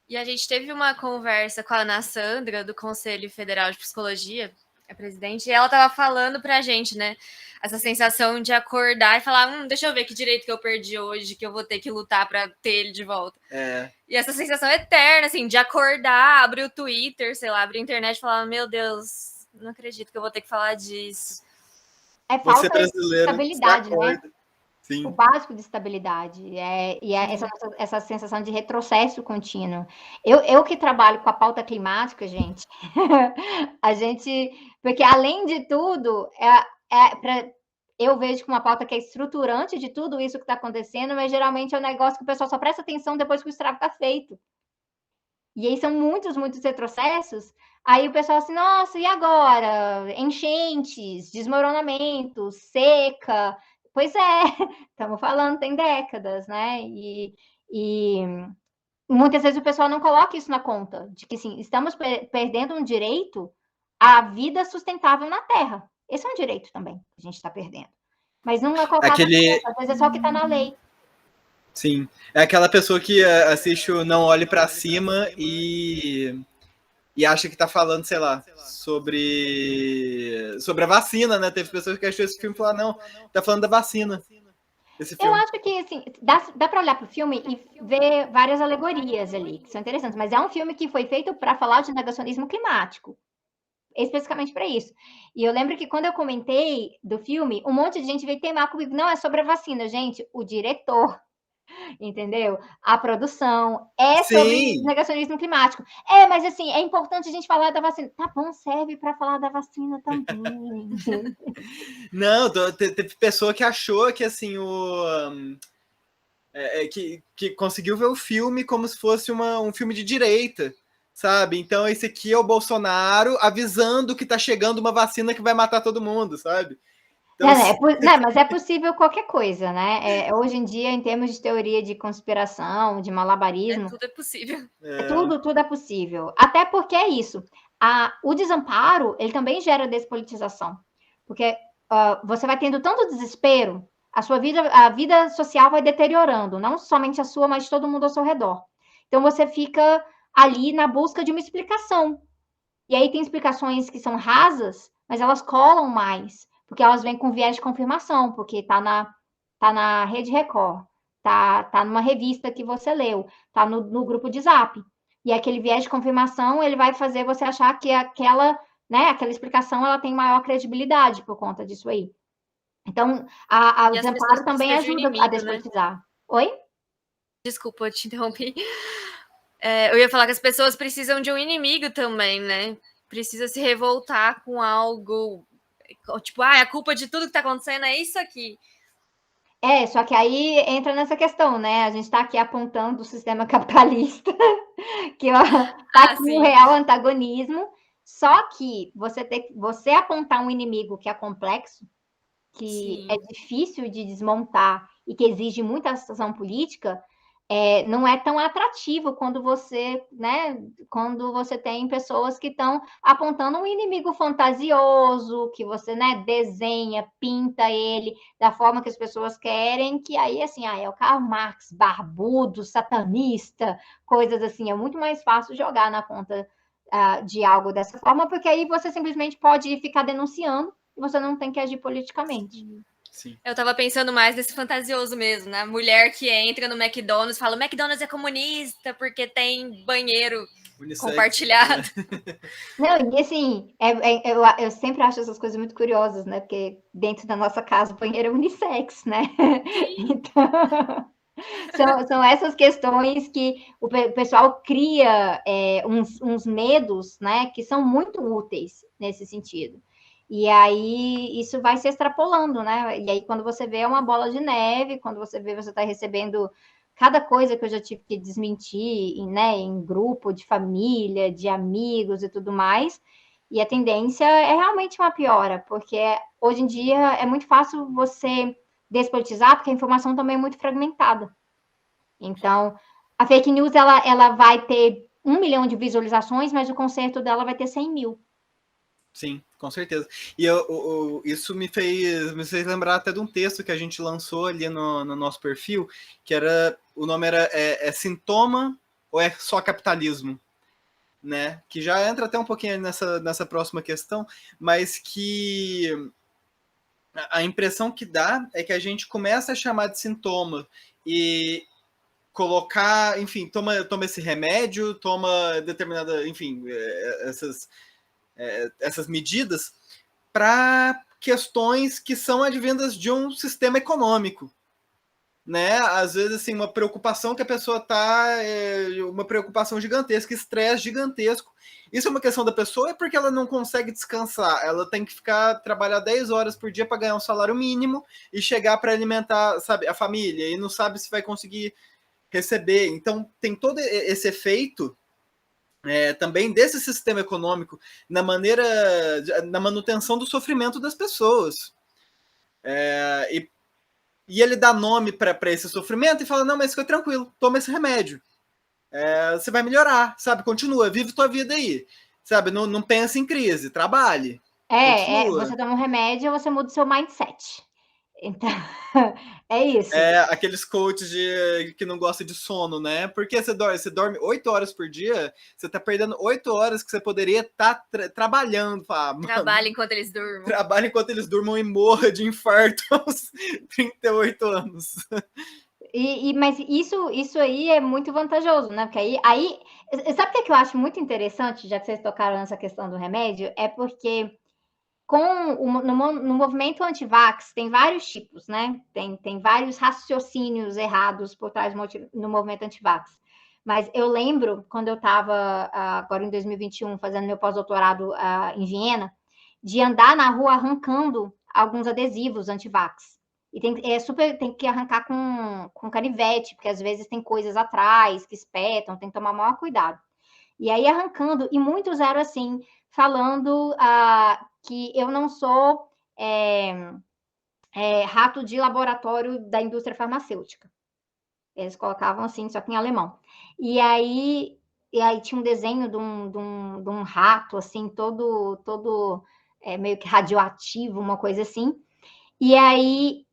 E a gente teve uma conversa com a Ana Sandra, do Conselho Federal de Psicologia, a presidente, e ela estava falando pra gente, né? Essa sensação de acordar e falar, deixa eu ver que direito que eu perdi hoje, que eu vou ter que lutar para ter ele de volta. E essa sensação eterna, assim, de acordar, abrir o Twitter, sei lá, abrir a internet e falar, meu Deus, não acredito que eu vou ter que falar disso. É falta de estabilidade, né? Sim. O básico de estabilidade. Essa sensação de retrocesso contínuo. Eu que trabalho com a pauta climática, gente, porque além de tudo, eu vejo que uma pauta que é estruturante de tudo isso que está acontecendo, mas geralmente é um negócio que o pessoal só presta atenção depois que o estrago está feito. E aí são muitos retrocessos. Aí o pessoal assim, nossa, e agora? Enchentes, desmoronamentos, seca. Pois é, estamos falando, tem décadas, né? E muitas vezes o pessoal não coloca isso na conta, de que, sim, estamos perdendo um direito à vida sustentável na Terra. Esse é um direito também que a gente está perdendo. Mas não é colocado na conta, às vezes é só o que está na lei. Sim, é aquela pessoa que assiste o Não Olhe Pra Cima e acha que tá falando, sei lá, sobre a vacina, né? Teve pessoas que achou esse filme e falaram, não, tá falando da vacina. Eu acho que, assim, dá para olhar para o filme e ver várias alegorias ali, que são interessantes, mas é um filme que foi feito para falar de negacionismo climático, especificamente para isso. E eu lembro que quando eu comentei do filme, um monte de gente veio teimar comigo, não, é sobre a vacina. Gente, o diretor, entendeu? A produção sobre negacionismo climático. Mas assim, é importante a gente falar da vacina. Tá bom, serve para falar da vacina também. Não, teve pessoa que achou que assim que conseguiu ver o filme como se fosse um filme de direita, sabe? Então esse aqui é o Bolsonaro avisando que tá chegando uma vacina que vai matar todo mundo, sabe? Então, mas é possível qualquer coisa, né? Hoje em dia, em termos de teoria de conspiração, de malabarismo... Tudo é possível. Tudo é possível. Até porque é isso. O desamparo, ele também gera despolitização. Porque você vai tendo tanto desespero, a vida social vai deteriorando, não somente a sua, mas de todo mundo ao seu redor. Então, você fica ali na busca de uma explicação. E aí tem explicações que são rasas, mas elas colam mais, porque elas vêm com viés de confirmação, porque tá na Rede Record, tá numa revista que você leu, tá no grupo de Zap. E aquele viés de confirmação, ele vai fazer você achar que aquela explicação, ela tem maior credibilidade por conta disso aí. Então, o E as pessoas desamparo também precisam de um ajuda a inimigo, né? despolitizar. Oi? Desculpa, eu te interrompi. Eu ia falar que as pessoas precisam de um inimigo também, né? Precisa se revoltar com algo, tipo, a culpa de tudo que tá acontecendo é isso aqui. Só que aí entra nessa questão, né? A gente está aqui apontando o sistema capitalista, que está aqui sim. o real antagonismo, só que você apontar um inimigo que é complexo, que Sim. é difícil de desmontar e que exige muita ação política, não é tão atrativo quando você tem pessoas que estão apontando um inimigo fantasioso, que você, né, desenha, pinta ele da forma que as pessoas querem, que aí, assim, é o Karl Marx, barbudo, satanista, coisas assim. É muito mais fácil jogar na conta de algo dessa forma, porque aí você simplesmente pode ficar denunciando e você não tem que agir politicamente. Sim. Eu tava pensando mais nesse fantasioso mesmo, né? Mulher que entra no McDonald's e fala: o McDonald's é comunista porque tem banheiro Unissex, compartilhado. Não, e assim, eu sempre acho essas coisas muito curiosas, né? Porque dentro da nossa casa o banheiro é unissex, né? Então, são essas questões que o pessoal cria uns medos, né? Que são muito úteis nesse sentido. E aí isso vai se extrapolando, né? E aí quando você vê é uma bola de neve, quando você vê você está recebendo cada coisa que eu já tive que desmentir, né, em grupo de família, de amigos e tudo mais. E a tendência é realmente uma piora, porque hoje em dia é muito fácil você despolitizar, porque a informação também é muito fragmentada. Então, a fake news ela vai ter 1 milhão de visualizações, mas o conserto dela vai ter 100 mil. Sim, com certeza. E isso me fez lembrar até de um texto que a gente lançou ali no nosso perfil, que o nome era Sintoma ou é só capitalismo? Né? Que já entra até um pouquinho nessa próxima questão, mas que a impressão que dá é que a gente começa a chamar de sintoma e colocar, enfim, toma esse remédio, toma determinada, enfim, essas medidas para questões que são advindas de um sistema econômico, né? Às vezes, assim, uma preocupação que a pessoa está, uma preocupação gigantesca, estresse gigantesco. Isso é uma questão da pessoa, é porque ela não consegue descansar. Ela tem que trabalhar 10 horas por dia para ganhar um salário mínimo e chegar para alimentar, sabe, a família, e não sabe se vai conseguir receber. Então, tem todo esse efeito também desse sistema econômico na manutenção do sofrimento das pessoas. E ele dá nome para esse sofrimento e fala: não, mas fica tranquilo, toma esse remédio. Você vai melhorar, sabe? Continua, vive tua vida aí. Sabe? Não pensa em crise, trabalhe. Você toma um remédio, você muda o seu mindset. Então, é isso. Aqueles coaches que não gostam de sono, né? Porque você dorme 8 horas por dia, você tá perdendo 8 horas que você poderia estar trabalhando. Trabalha enquanto eles durmam. Trabalha enquanto eles durmam e morra de infarto aos 38 anos. Mas isso aí é muito vantajoso, né? Porque aí sabe o que eu acho muito interessante, já que vocês tocaram nessa questão do remédio? É porque no movimento anti-vax tem vários tipos, né? Tem vários raciocínios errados por trás no movimento anti-vax. Mas eu lembro, quando eu estava, agora em 2021, fazendo meu pós-doutorado em Viena, de andar na rua arrancando alguns adesivos anti-vax. E tem que arrancar com canivete, porque às vezes tem coisas atrás que espetam, tem que tomar maior cuidado. E aí arrancando, e muitos eram assim, falando que eu não sou rato de laboratório da indústria farmacêutica. Eles colocavam assim, só que em alemão. E aí tinha um desenho de um rato, assim, todo meio que radioativo, uma coisa assim. E aí,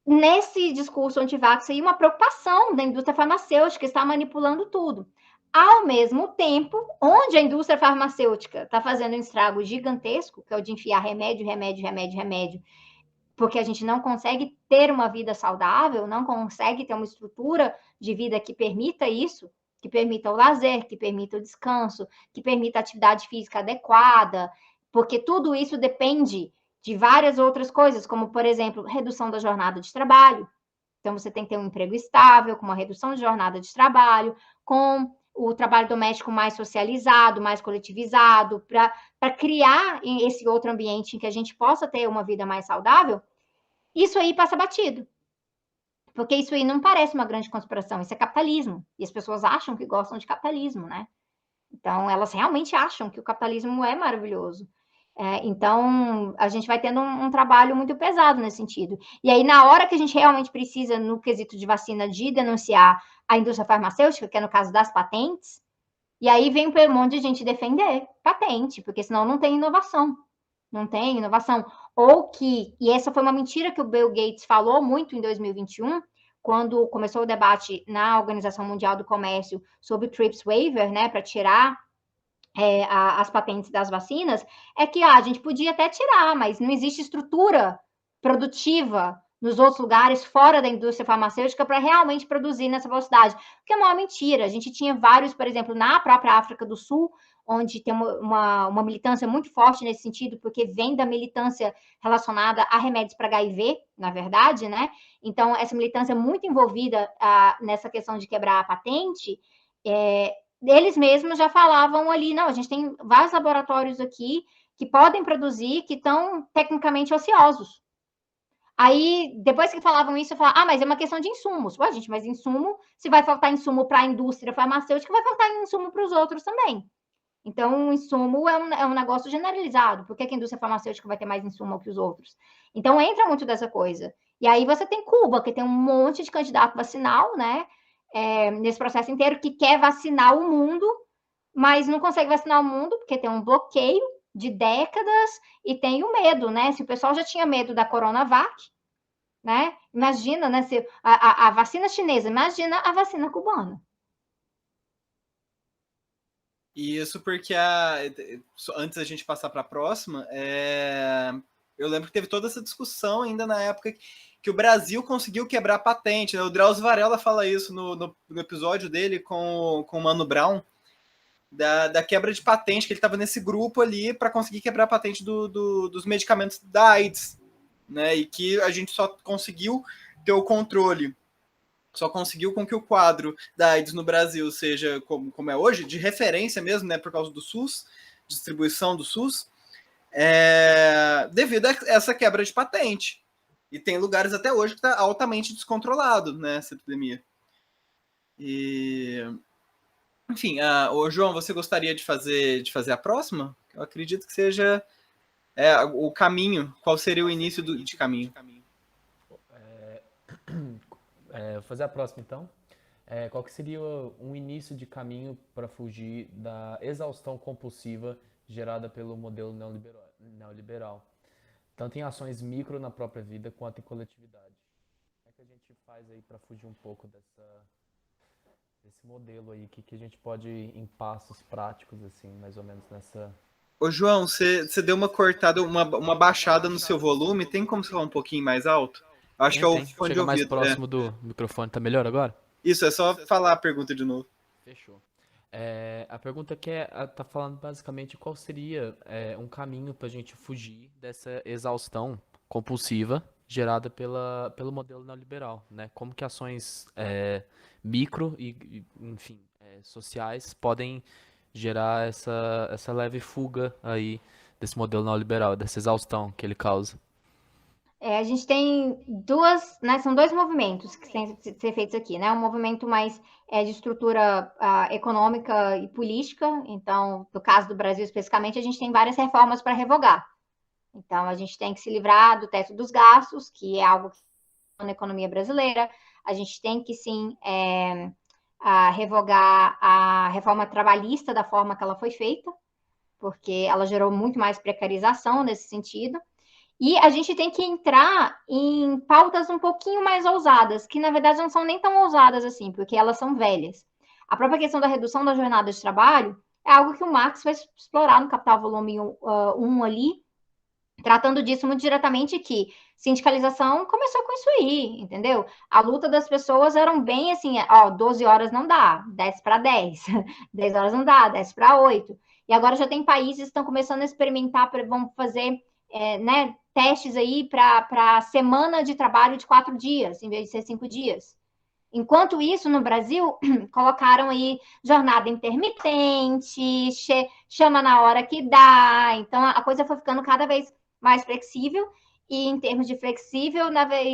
nesse discurso anti-vax, aí uma preocupação da indústria farmacêutica que está manipulando tudo. Ao mesmo tempo, onde a indústria farmacêutica está fazendo um estrago gigantesco, que é o de enfiar remédio, porque a gente não consegue ter uma vida saudável, não consegue ter uma estrutura de vida que permita isso, que permita o lazer, que permita o descanso, que permita a atividade física adequada, porque tudo isso depende de várias outras coisas, como, por exemplo, redução da jornada de trabalho. Então, você tem que ter um emprego estável, com uma redução de jornada de trabalho, com o trabalho doméstico mais socializado, mais coletivizado, para criar esse outro ambiente em que a gente possa ter uma vida mais saudável. Isso aí passa batido. Porque isso aí não parece uma grande conspiração, isso é capitalismo. E as pessoas acham que gostam de capitalismo, né? Então, elas realmente acham que o capitalismo é maravilhoso. Então, a gente vai tendo um trabalho muito pesado nesse sentido. E aí, na hora que a gente realmente precisa, no quesito de vacina, de denunciar a indústria farmacêutica, que é no caso das patentes, e aí vem um monte de gente defender patente, porque senão não tem inovação. Não tem inovação. Ou que, e essa foi uma mentira que o Bill Gates falou muito em 2021, quando começou o debate na Organização Mundial do Comércio sobre o TRIPS waiver, né, para tirar as patentes das vacinas, é que a gente podia até tirar, mas não existe estrutura produtiva nos outros lugares, fora da indústria farmacêutica, para realmente produzir nessa velocidade. Que é uma mentira. A gente tinha vários, por exemplo, na própria África do Sul, onde tem uma militância muito forte nesse sentido, porque vem da militância relacionada a remédios para HIV, na verdade, né? Então, essa militância é muito envolvida nessa questão de quebrar a patente, eles mesmos já falavam ali, não, a gente tem vários laboratórios aqui que podem produzir, que estão tecnicamente ociosos. Aí, depois que falavam isso, eu falava, mas é uma questão de insumos. Ué, gente, mas insumo, se vai faltar insumo para a indústria farmacêutica, vai faltar insumo para os outros também. Então, o insumo é um negócio generalizado. Por que a indústria farmacêutica vai ter mais insumo que os outros? Então, entra muito dessa coisa. E aí você tem Cuba, que tem um monte de candidato vacinal, né? Nesse processo inteiro, que quer vacinar o mundo, mas não consegue vacinar o mundo, porque tem um bloqueio de décadas e tem o medo, né? Se o pessoal já tinha medo da Coronavac, né? Imagina, né? Se a vacina chinesa, imagina a vacina cubana. E isso porque antes da gente passar para a próxima, eu lembro que teve toda essa discussão ainda na época que o Brasil conseguiu quebrar a patente, né? O Drauzio Varela fala isso no episódio dele com o Mano Brown, da quebra de patente, que ele estava nesse grupo ali para conseguir quebrar a patente dos medicamentos da AIDS, né? E que a gente só conseguiu ter o controle, só conseguiu com que o quadro da AIDS no Brasil seja como é hoje, de referência mesmo, né? Por causa do SUS, distribuição do SUS, devido a essa quebra de patente. E tem lugares até hoje que está altamente descontrolado, né, essa epidemia. Enfim, João, você gostaria de fazer a próxima? Eu acredito que seja o caminho. Qual seria o início de caminho? Vou fazer a próxima, então. Qual que seria um início de caminho para fugir da exaustão compulsiva gerada pelo modelo neoliberal, tanto em ações micro na própria vida quanto em coletividade? Como é que a gente faz aí para fugir um pouco desse modelo aí? Que a gente pode ir em passos práticos, assim, mais ou menos nessa... Ô, João, você deu uma cortada, uma baixada no seu volume. Tem como você falar um pouquinho mais alto? Acho que é o fone de ouvido. Mais próximo do microfone, tá melhor agora? Isso, é só falar a pergunta de novo. Fechou. A pergunta tá falando basicamente qual seria um caminho para a gente fugir dessa exaustão compulsiva gerada pelo modelo neoliberal, né? Como que ações micro e enfim, sociais podem gerar essa leve fuga aí desse modelo neoliberal, dessa exaustão que ele causa. A gente tem são dois movimentos que têm que ser feitos aqui, né? Um movimento mais de estrutura econômica e política. Então, no caso do Brasil especificamente, a gente tem várias reformas para revogar. Então, a gente tem que se livrar do teto dos gastos, que é algo que está na economia brasileira. A gente tem que, sim, revogar a reforma trabalhista da forma que ela foi feita, porque ela gerou muito mais precarização nesse sentido. E a gente tem que entrar em pautas um pouquinho mais ousadas, que na verdade não são nem tão ousadas assim, porque elas são velhas. A própria questão da redução da jornada de trabalho é algo que o Marx vai explorar no Capital Volume 1 ali, tratando disso muito diretamente, que sindicalização começou com isso aí, entendeu? A luta das pessoas eram bem assim, 12 horas não dá, desce para 10, 10 horas não dá, desce para 8. E agora já tem países que estão começando a experimentar, vão fazer né, testes aí para semana de trabalho de 4 dias, em vez de ser 5 dias. Enquanto isso, no Brasil, colocaram aí jornada intermitente, chama na hora que dá. Então, a coisa foi ficando cada vez mais flexível. E, em termos de flexível,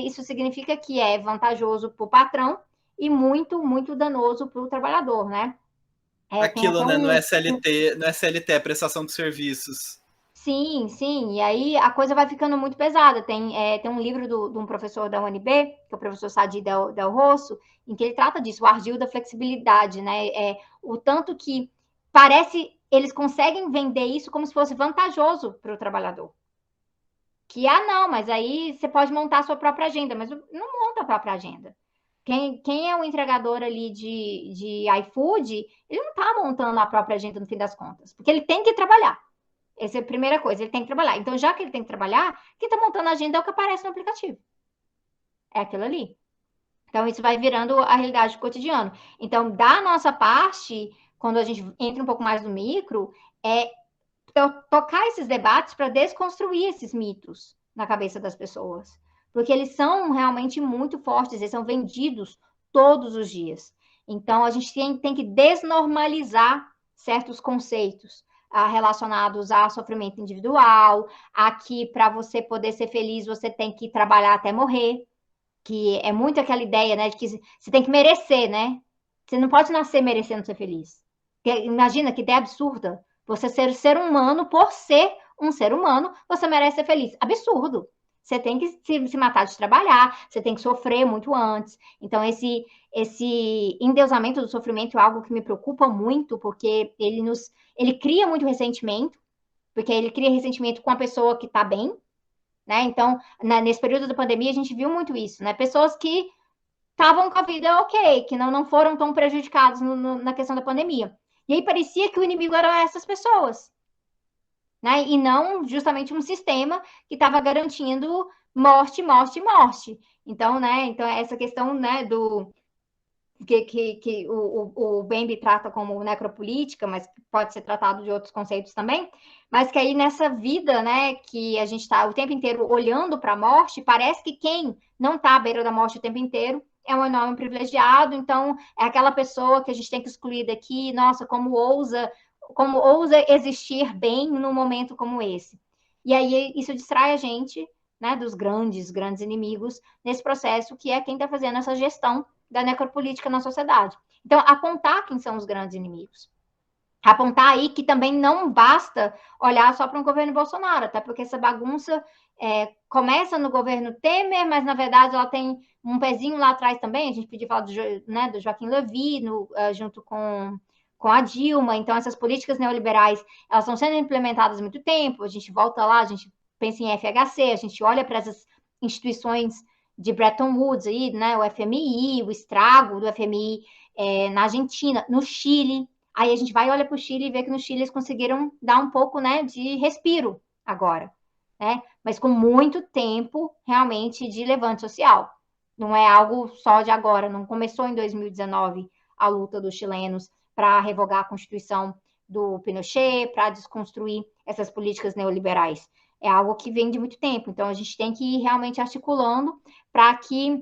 isso significa que é vantajoso para o patrão e muito, muito danoso para o trabalhador, né? Aquilo, né? No SLT, é prestação de serviços. Sim, sim. E aí a coisa vai ficando muito pesada. Tem um livro de um professor da UNB, que é o professor Sadi Del Rosso, em que ele trata disso, o ardil da flexibilidade, né? O tanto que parece eles conseguem vender isso como se fosse vantajoso para o trabalhador. Que, não, mas aí você pode montar a sua própria agenda, mas não monta a própria agenda. Quem é o entregador ali de iFood, ele não está montando a própria agenda no fim das contas, porque ele tem que trabalhar. Essa é a primeira coisa, ele tem que trabalhar. Então, já que ele tem que trabalhar, quem está montando a agenda é o que aparece no aplicativo. É aquilo ali. Então, isso vai virando a realidade do cotidiano. Então, da nossa parte, quando a gente entra um pouco mais no micro, é tocar esses debates para desconstruir esses mitos na cabeça das pessoas. Porque eles são realmente muito fortes, eles são vendidos todos os dias. Então, a gente tem que desnormalizar certos conceitos relacionados a sofrimento individual, a que para você poder ser feliz, você tem que trabalhar até morrer, que é muito aquela ideia, né, de que você tem que merecer, né? Você não pode nascer merecendo ser feliz. Imagina que ideia absurda. Você ser humano, por ser um ser humano, você merece ser feliz. Absurdo. Você tem que se matar de trabalhar, você tem que sofrer muito antes. Então, esse endeusamento do sofrimento é algo que me preocupa muito, porque ele cria muito ressentimento, porque ele cria ressentimento com a pessoa que está bem, né? Então, nesse período da pandemia, a gente viu muito isso, né? Pessoas que estavam com a vida ok, que não foram tão prejudicados na questão da pandemia. E aí parecia que o inimigo eram essas pessoas, né? E não justamente um sistema que estava garantindo morte, morte, morte. Então, né? Então, essa questão, né, do que o Bembe trata como necropolítica, mas pode ser tratado de outros conceitos também, mas que aí nessa vida, né, que a gente está o tempo inteiro olhando para a morte, parece que quem não está à beira da morte o tempo inteiro é um enorme privilegiado, então é aquela pessoa que a gente tem que excluir daqui, nossa, como ousa existir bem num momento como esse. E aí isso distrai a gente, né, dos grandes inimigos nesse processo, que é quem está fazendo essa gestão da necropolítica na sociedade. Então, apontar quem são os grandes inimigos. Apontar aí que também não basta olhar só para um governo Bolsonaro, até porque essa bagunça começa no governo Temer, mas na verdade ela tem um pezinho lá atrás também. A gente podia falar do Joaquim Levy, junto com a Dilma. Então, essas políticas neoliberais, elas estão sendo implementadas há muito tempo. A gente volta lá, a gente pensa em FHC, a gente olha para essas instituições de Bretton Woods, aí, né, o FMI, o estrago do FMI na Argentina, no Chile. Aí a gente vai, olha para o Chile e vê que no Chile eles conseguiram dar um pouco, né, de respiro agora, né? Mas com muito tempo, realmente, de levante social. Não é algo só de agora, não começou em 2019 a luta dos chilenos para revogar a Constituição do Pinochet, para desconstruir essas políticas neoliberais. É algo que vem de muito tempo. Então, a gente tem que ir realmente articulando para que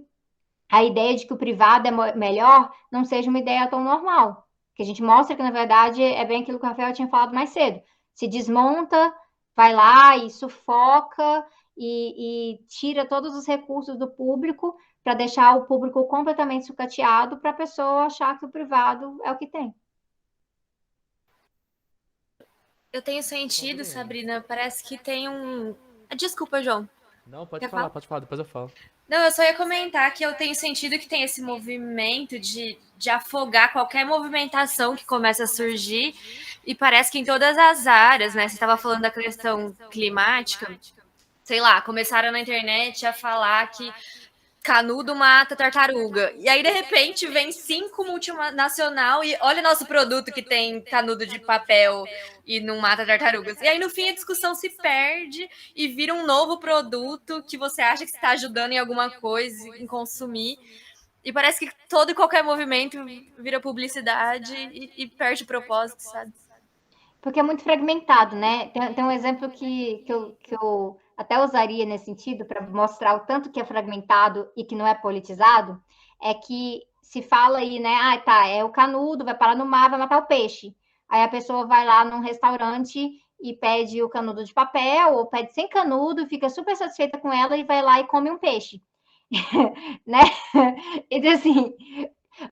a ideia de que o privado é melhor não seja uma ideia tão normal. Que a gente mostra que, na verdade, é bem aquilo que o Rafael tinha falado mais cedo. Se desmonta, vai lá e sufoca e tira todos os recursos do público para deixar o público completamente sucateado para a pessoa achar que o privado é o que tem. Eu tenho sentido, Sabrina, parece que tem um... Desculpa, João. Não, pode falar, depois eu falo. Não, eu só ia comentar que eu tenho sentido que tem esse movimento de afogar qualquer movimentação que começa a surgir, e parece que em todas as áreas, né? Você estava falando da questão climática, sei lá, começaram na internet a falar que Canudo mata tartaruga. E aí, de repente, vem 5 multinacional e olha nosso produto que tem canudo de papel e não mata tartarugas. E aí, no fim, a discussão se perde e vira um novo produto que você acha que está ajudando em alguma coisa, em consumir. E parece que todo e qualquer movimento vira publicidade e perde o propósito, sabe? Porque é muito fragmentado, né? Tem um exemplo que eu até usaria nesse sentido para mostrar o tanto que é fragmentado e que não é politizado, é que se fala aí, né? Ah, tá, é o canudo, vai parar no mar, vai matar o peixe. Aí a pessoa vai lá num restaurante e pede o canudo de papel, ou pede sem canudo, fica super satisfeita com ela e vai lá e come um peixe. Né? Então, assim,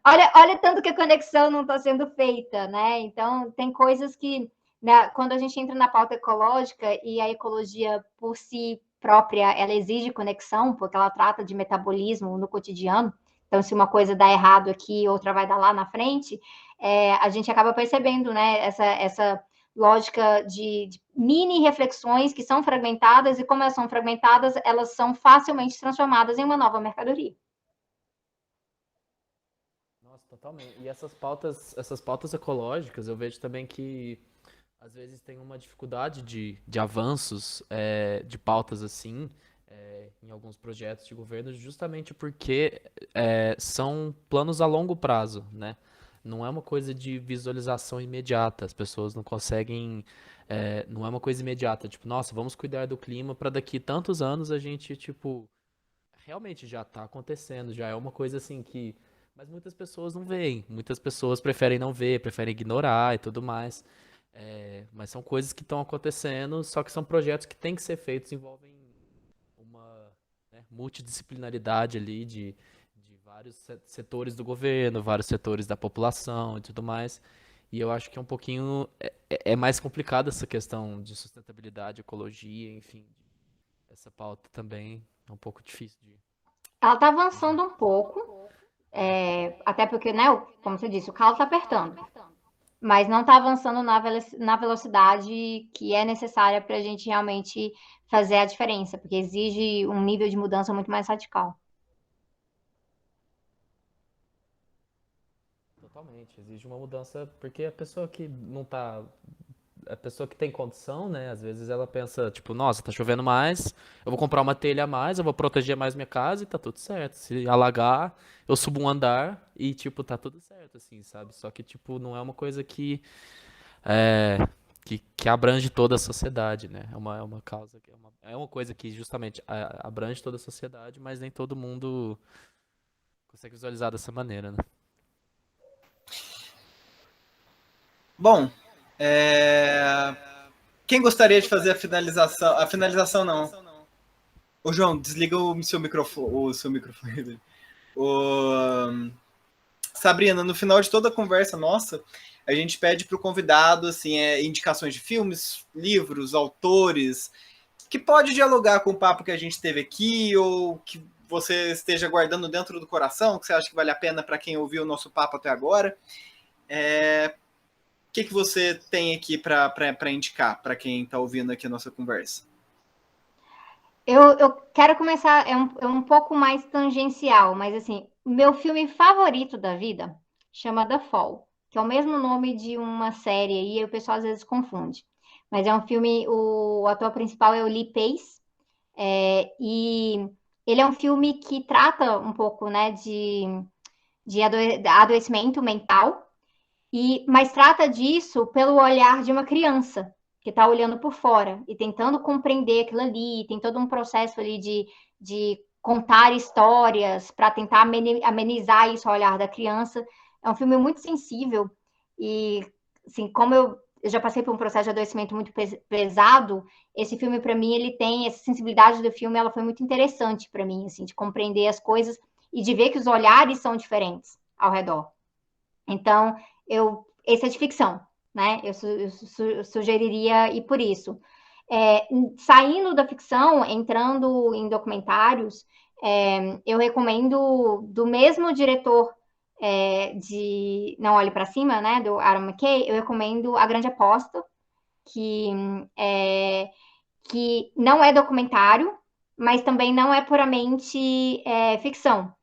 olha tanto que a conexão não está sendo feita, né? Então, tem coisas que, né, quando a gente entra na pauta ecológica e a ecologia por si própria, ela exige conexão, porque ela trata de metabolismo no cotidiano. Então, se uma coisa dá errado aqui, outra vai dar lá na frente, a gente acaba percebendo, né, essa lógica de mini reflexões que são fragmentadas, e como elas são fragmentadas, elas são facilmente transformadas em uma nova mercadoria. Nossa, totalmente. E essas pautas ecológicas, eu vejo também que às vezes tem uma dificuldade de avanços de pautas assim em alguns projetos de governo, justamente porque são planos a longo prazo, né? Não é uma coisa de visualização imediata. As pessoas não conseguem. Não é uma coisa imediata. Tipo, nossa, vamos cuidar do clima para daqui tantos anos a gente, tipo, realmente já está acontecendo. Já é uma coisa assim que. Mas muitas pessoas não veem. Muitas pessoas preferem não ver, preferem ignorar e tudo mais. Mas são coisas que estão acontecendo, só que são projetos que têm que ser feitos, envolvem uma, né, multidisciplinaridade ali de vários setores do governo, vários setores da população e tudo mais. E eu acho que é um pouquinho. É mais complicado essa questão de sustentabilidade, ecologia, enfim. Essa pauta também é um pouco difícil de. Ela está avançando um pouco, até porque, né, como você disse, o calo está apertando, mas não está avançando na velocidade que é necessária para a gente realmente fazer a diferença, porque exige um nível de mudança muito mais radical. Totalmente, exige uma mudança, porque a pessoa que não tá. A pessoa que tem condição, né? Às vezes ela pensa, tipo, nossa, tá chovendo mais, eu vou comprar uma telha a mais, eu vou proteger mais minha casa e tá tudo certo. Se alagar, eu subo um andar e, tipo, tá tudo certo, assim, sabe? Só que, tipo, não é uma coisa é, que abrange toda a sociedade, né? É uma causa, é uma coisa que justamente abrange toda a sociedade, mas nem todo mundo consegue visualizar dessa maneira, né? Bom, quem gostaria de fazer a finalização? A finalização não. Ô, João, desliga o seu microfone. Sabrina, no final de toda a conversa nossa, a gente pede para o convidado assim, indicações de filmes, livros, autores, que pode dialogar com o papo que a gente teve aqui, ou que você esteja guardando dentro do coração, que você acha que vale a pena para quem ouviu o nosso papo até agora. O que você tem aqui para indicar para quem está ouvindo aqui a nossa conversa? Eu quero começar, é um pouco mais tangencial, mas assim, meu filme favorito da vida chama The Fall, que é o mesmo nome de uma série, e o pessoal às vezes confunde. Mas é um filme, o ator principal é o Lee Pace, e ele é um filme que trata um pouco, né, de adoecimento mental, mas trata disso pelo olhar de uma criança que está olhando por fora e tentando compreender aquilo ali. Tem todo um processo ali de contar histórias para tentar amenizar isso ao olhar da criança. É um filme muito sensível e, assim, como eu já passei por um processo de adoecimento muito pesado, esse filme, para mim, ele tem essa sensibilidade do filme, ela foi muito interessante para mim, assim, de compreender as coisas e de ver que os olhares são diferentes ao redor. Então, esse é de ficção, né? Eu sugeriria ir por isso. Saindo da ficção, entrando em documentários, eu recomendo do mesmo diretor de Não Olhe para Cima, né? Do Aaron McKay, eu recomendo A Grande Aposta, que não é documentário, mas também não é puramente ficção.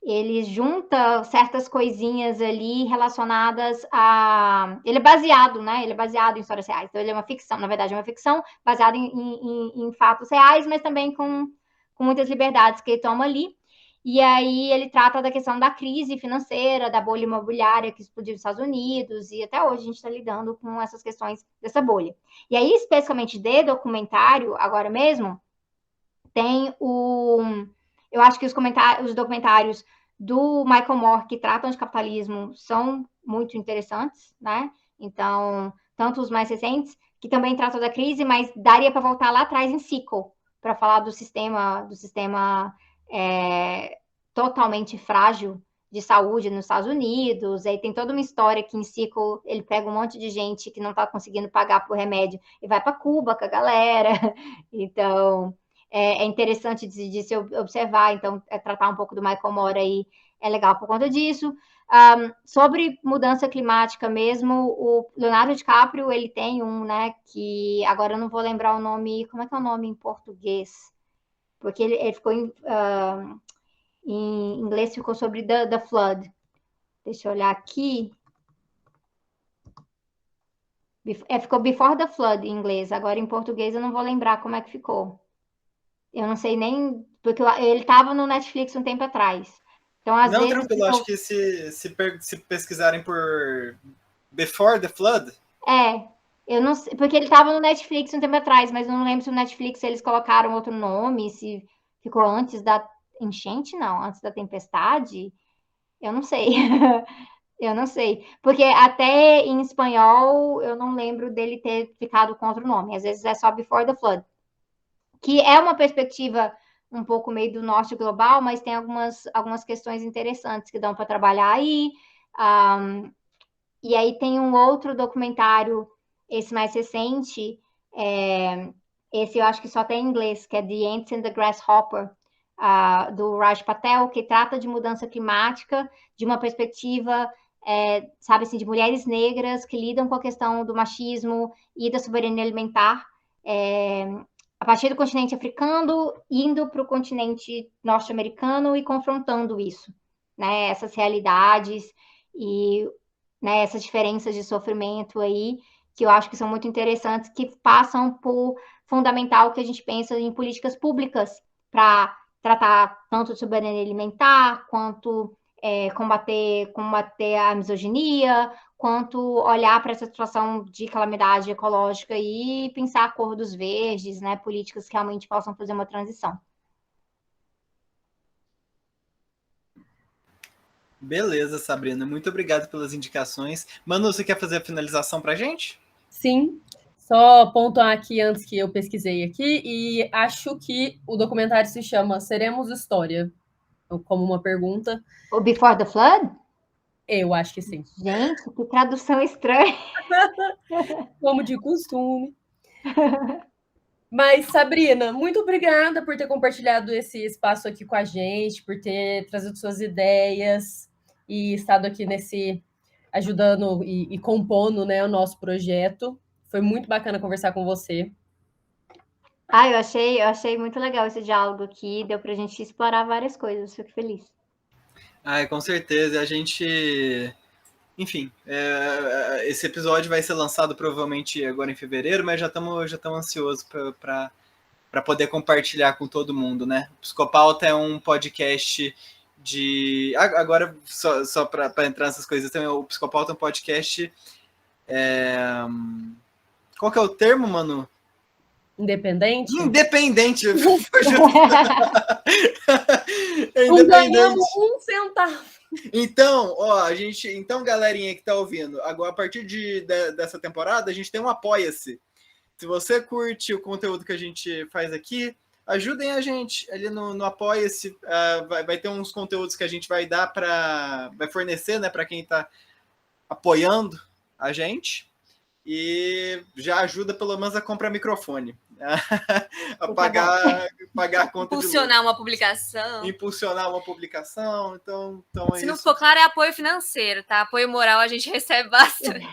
Ele junta certas coisinhas ali relacionadas a... Ele é baseado, né? Ele é baseado em histórias reais. Então, ele é uma ficção, na verdade, é uma ficção baseada em fatos reais, mas também com muitas liberdades que ele toma ali. E aí ele trata da questão da crise financeira, da bolha imobiliária que explodiu nos Estados Unidos, e até hoje a gente está lidando com essas questões dessa bolha. E aí, especificamente de documentário, agora mesmo, tem eu acho que os documentários do Michael Moore que tratam de capitalismo são muito interessantes, né? Então, tanto os mais recentes, que também tratam da crise, mas daria para voltar lá atrás em Sickle, para falar do sistema totalmente frágil de saúde nos Estados Unidos. Aí tem toda uma história que em Sickle ele pega um monte de gente que não está conseguindo pagar por remédio e vai para Cuba com a galera. Então, é interessante de se observar. Então, tratar um pouco do Michael Moore aí é legal por conta disso. Sobre mudança climática mesmo, o Leonardo DiCaprio, ele tem um, né, que agora eu não vou lembrar o nome, como é que é o nome em português? Porque ele ficou em inglês, ficou sobre The Flood. Deixa eu olhar aqui. Ficou Before the Flood em inglês, agora em português eu não vou lembrar como é que ficou. Eu não sei nem, porque ele estava no Netflix um tempo atrás. Então, às Não, vezes... tranquilo, acho que se pesquisarem por Before the Flood... eu não sei, porque ele estava no Netflix um tempo atrás, mas eu não lembro se no Netflix eles colocaram outro nome, se ficou antes da enchente, não, antes da tempestade, eu não sei. Eu não sei, porque até em espanhol eu não lembro dele ter ficado com outro nome, às vezes é só Before the Flood, que é uma perspectiva um pouco meio do norte global, mas tem algumas questões interessantes que dão para trabalhar aí. E aí tem um outro documentário, esse mais recente, esse eu acho que só tem em inglês, que é The Ants and the Grasshopper, do Raj Patel, que trata de mudança climática, de uma perspectiva, sabe assim, de mulheres negras que lidam com a questão do machismo e da soberania alimentar, a partir do continente africano, indo para o continente norte-americano e confrontando isso, né? Essas realidades e, né, essas diferenças de sofrimento aí, que eu acho que são muito interessantes, que passam por fundamentar o que a gente pensa em políticas públicas para tratar tanto de soberania alimentar, quanto combater a misoginia, quanto olhar para essa situação de calamidade ecológica e pensar acordos verdes, né, políticas que realmente possam fazer uma transição. Beleza, Sabrina. Muito obrigado pelas indicações. Manu, você quer fazer a finalização para a gente? Sim. Só pontuar aqui antes que eu pesquisei aqui, e acho que o documentário se chama Seremos História, como uma pergunta. O Before the Flood? Eu acho que sim. Gente, que tradução estranha. Como de costume. Mas, Sabrina, muito obrigada por ter compartilhado esse espaço aqui com a gente, por ter trazido suas ideias e estado aqui ajudando e compondo, né, o nosso projeto. Foi muito bacana conversar com você. Eu achei muito legal esse diálogo aqui, deu pra gente explorar várias coisas, fico feliz. Com certeza. A gente... Enfim, esse episódio vai ser lançado provavelmente agora em fevereiro, mas já estamos ansiosos para poder compartilhar com todo mundo, né? O Psicopauta é um podcast de... Agora, só para entrar nessas coisas também, o Psicopauta é um podcast... Qual que é o termo, Manu? Independente? Independente. Não ganhamos um centavo. Então, então, galerinha que tá ouvindo, agora a partir dessa temporada, a gente tem um Apoia-se. Se você curte o conteúdo que a gente faz aqui, ajudem a gente ali no Apoia-se. Vai ter uns conteúdos que a gente vai dar vai fornecer, né, para quem tá apoiando a gente. E já ajuda pelo menos a comprar microfone. A pagar a conta Impulsionar uma publicação. Impulsionar uma publicação. Então se não for claro, é apoio financeiro, tá? Apoio moral a gente recebe bastante.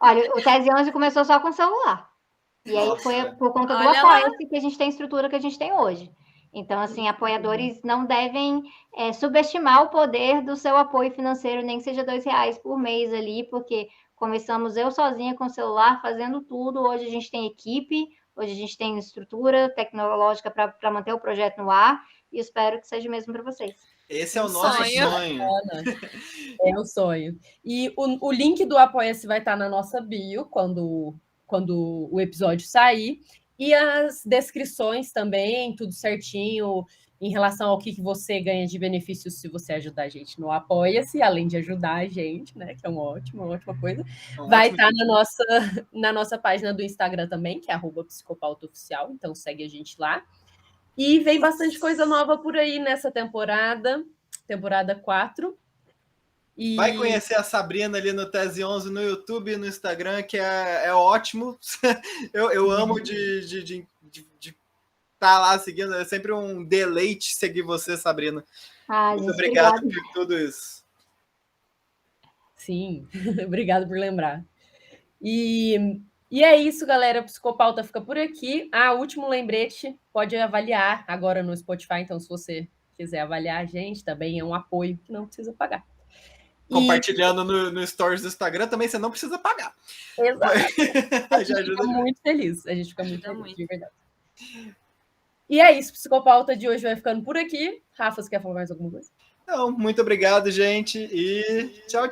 Olha, o Tese 11 começou só com celular. E aí foi Nossa. por conta do Olha lá. Apoia-se que a gente tem a estrutura que a gente tem hoje. Então, assim, apoiadores não devem subestimar o poder do seu apoio financeiro, nem que seja R$2 por mês ali, porque começamos eu sozinha com o celular, fazendo tudo. Hoje a gente tem equipe, hoje a gente tem estrutura tecnológica para manter o projeto no ar, e espero que seja mesmo para vocês. Esse é o Um nosso sonho. sonho. É o sonho. E o link do Apoia-se vai estar na nossa bio quando o episódio sair. E as descrições também, tudo certinho, em relação ao que você ganha de benefícios se você ajudar a gente no Apoia-se, além de ajudar a gente, né? Que é uma ótima coisa. Um Vai ótimo estar na nossa página do Instagram também, que é @psicopautaoficial, então segue a gente lá. E vem bastante coisa nova por aí nessa temporada 4. E Vai conhecer a Sabrina ali no Tese 11 no YouTube e no Instagram, que é ótimo. Eu amo de estar lá seguindo. É sempre um deleite seguir você, Sabrina. Muito Gente, obrigado obrigada. por tudo isso. sim, obrigado por lembrar. E é isso, galera. O Psicopauta fica por aqui. Último lembrete, pode avaliar agora no Spotify, então se você quiser avaliar a gente, também é um apoio que não precisa pagar. Compartilhando no Stories do Instagram também, você não precisa pagar. Exato. A Já gente ajuda fica demais. muito feliz. A gente fica muito Ajuda feliz, muito. de verdade. E é isso, Psicopauta de hoje vai ficando por aqui. Rafa, você quer falar mais alguma coisa? Então, muito obrigado, gente, e tchau, tchau.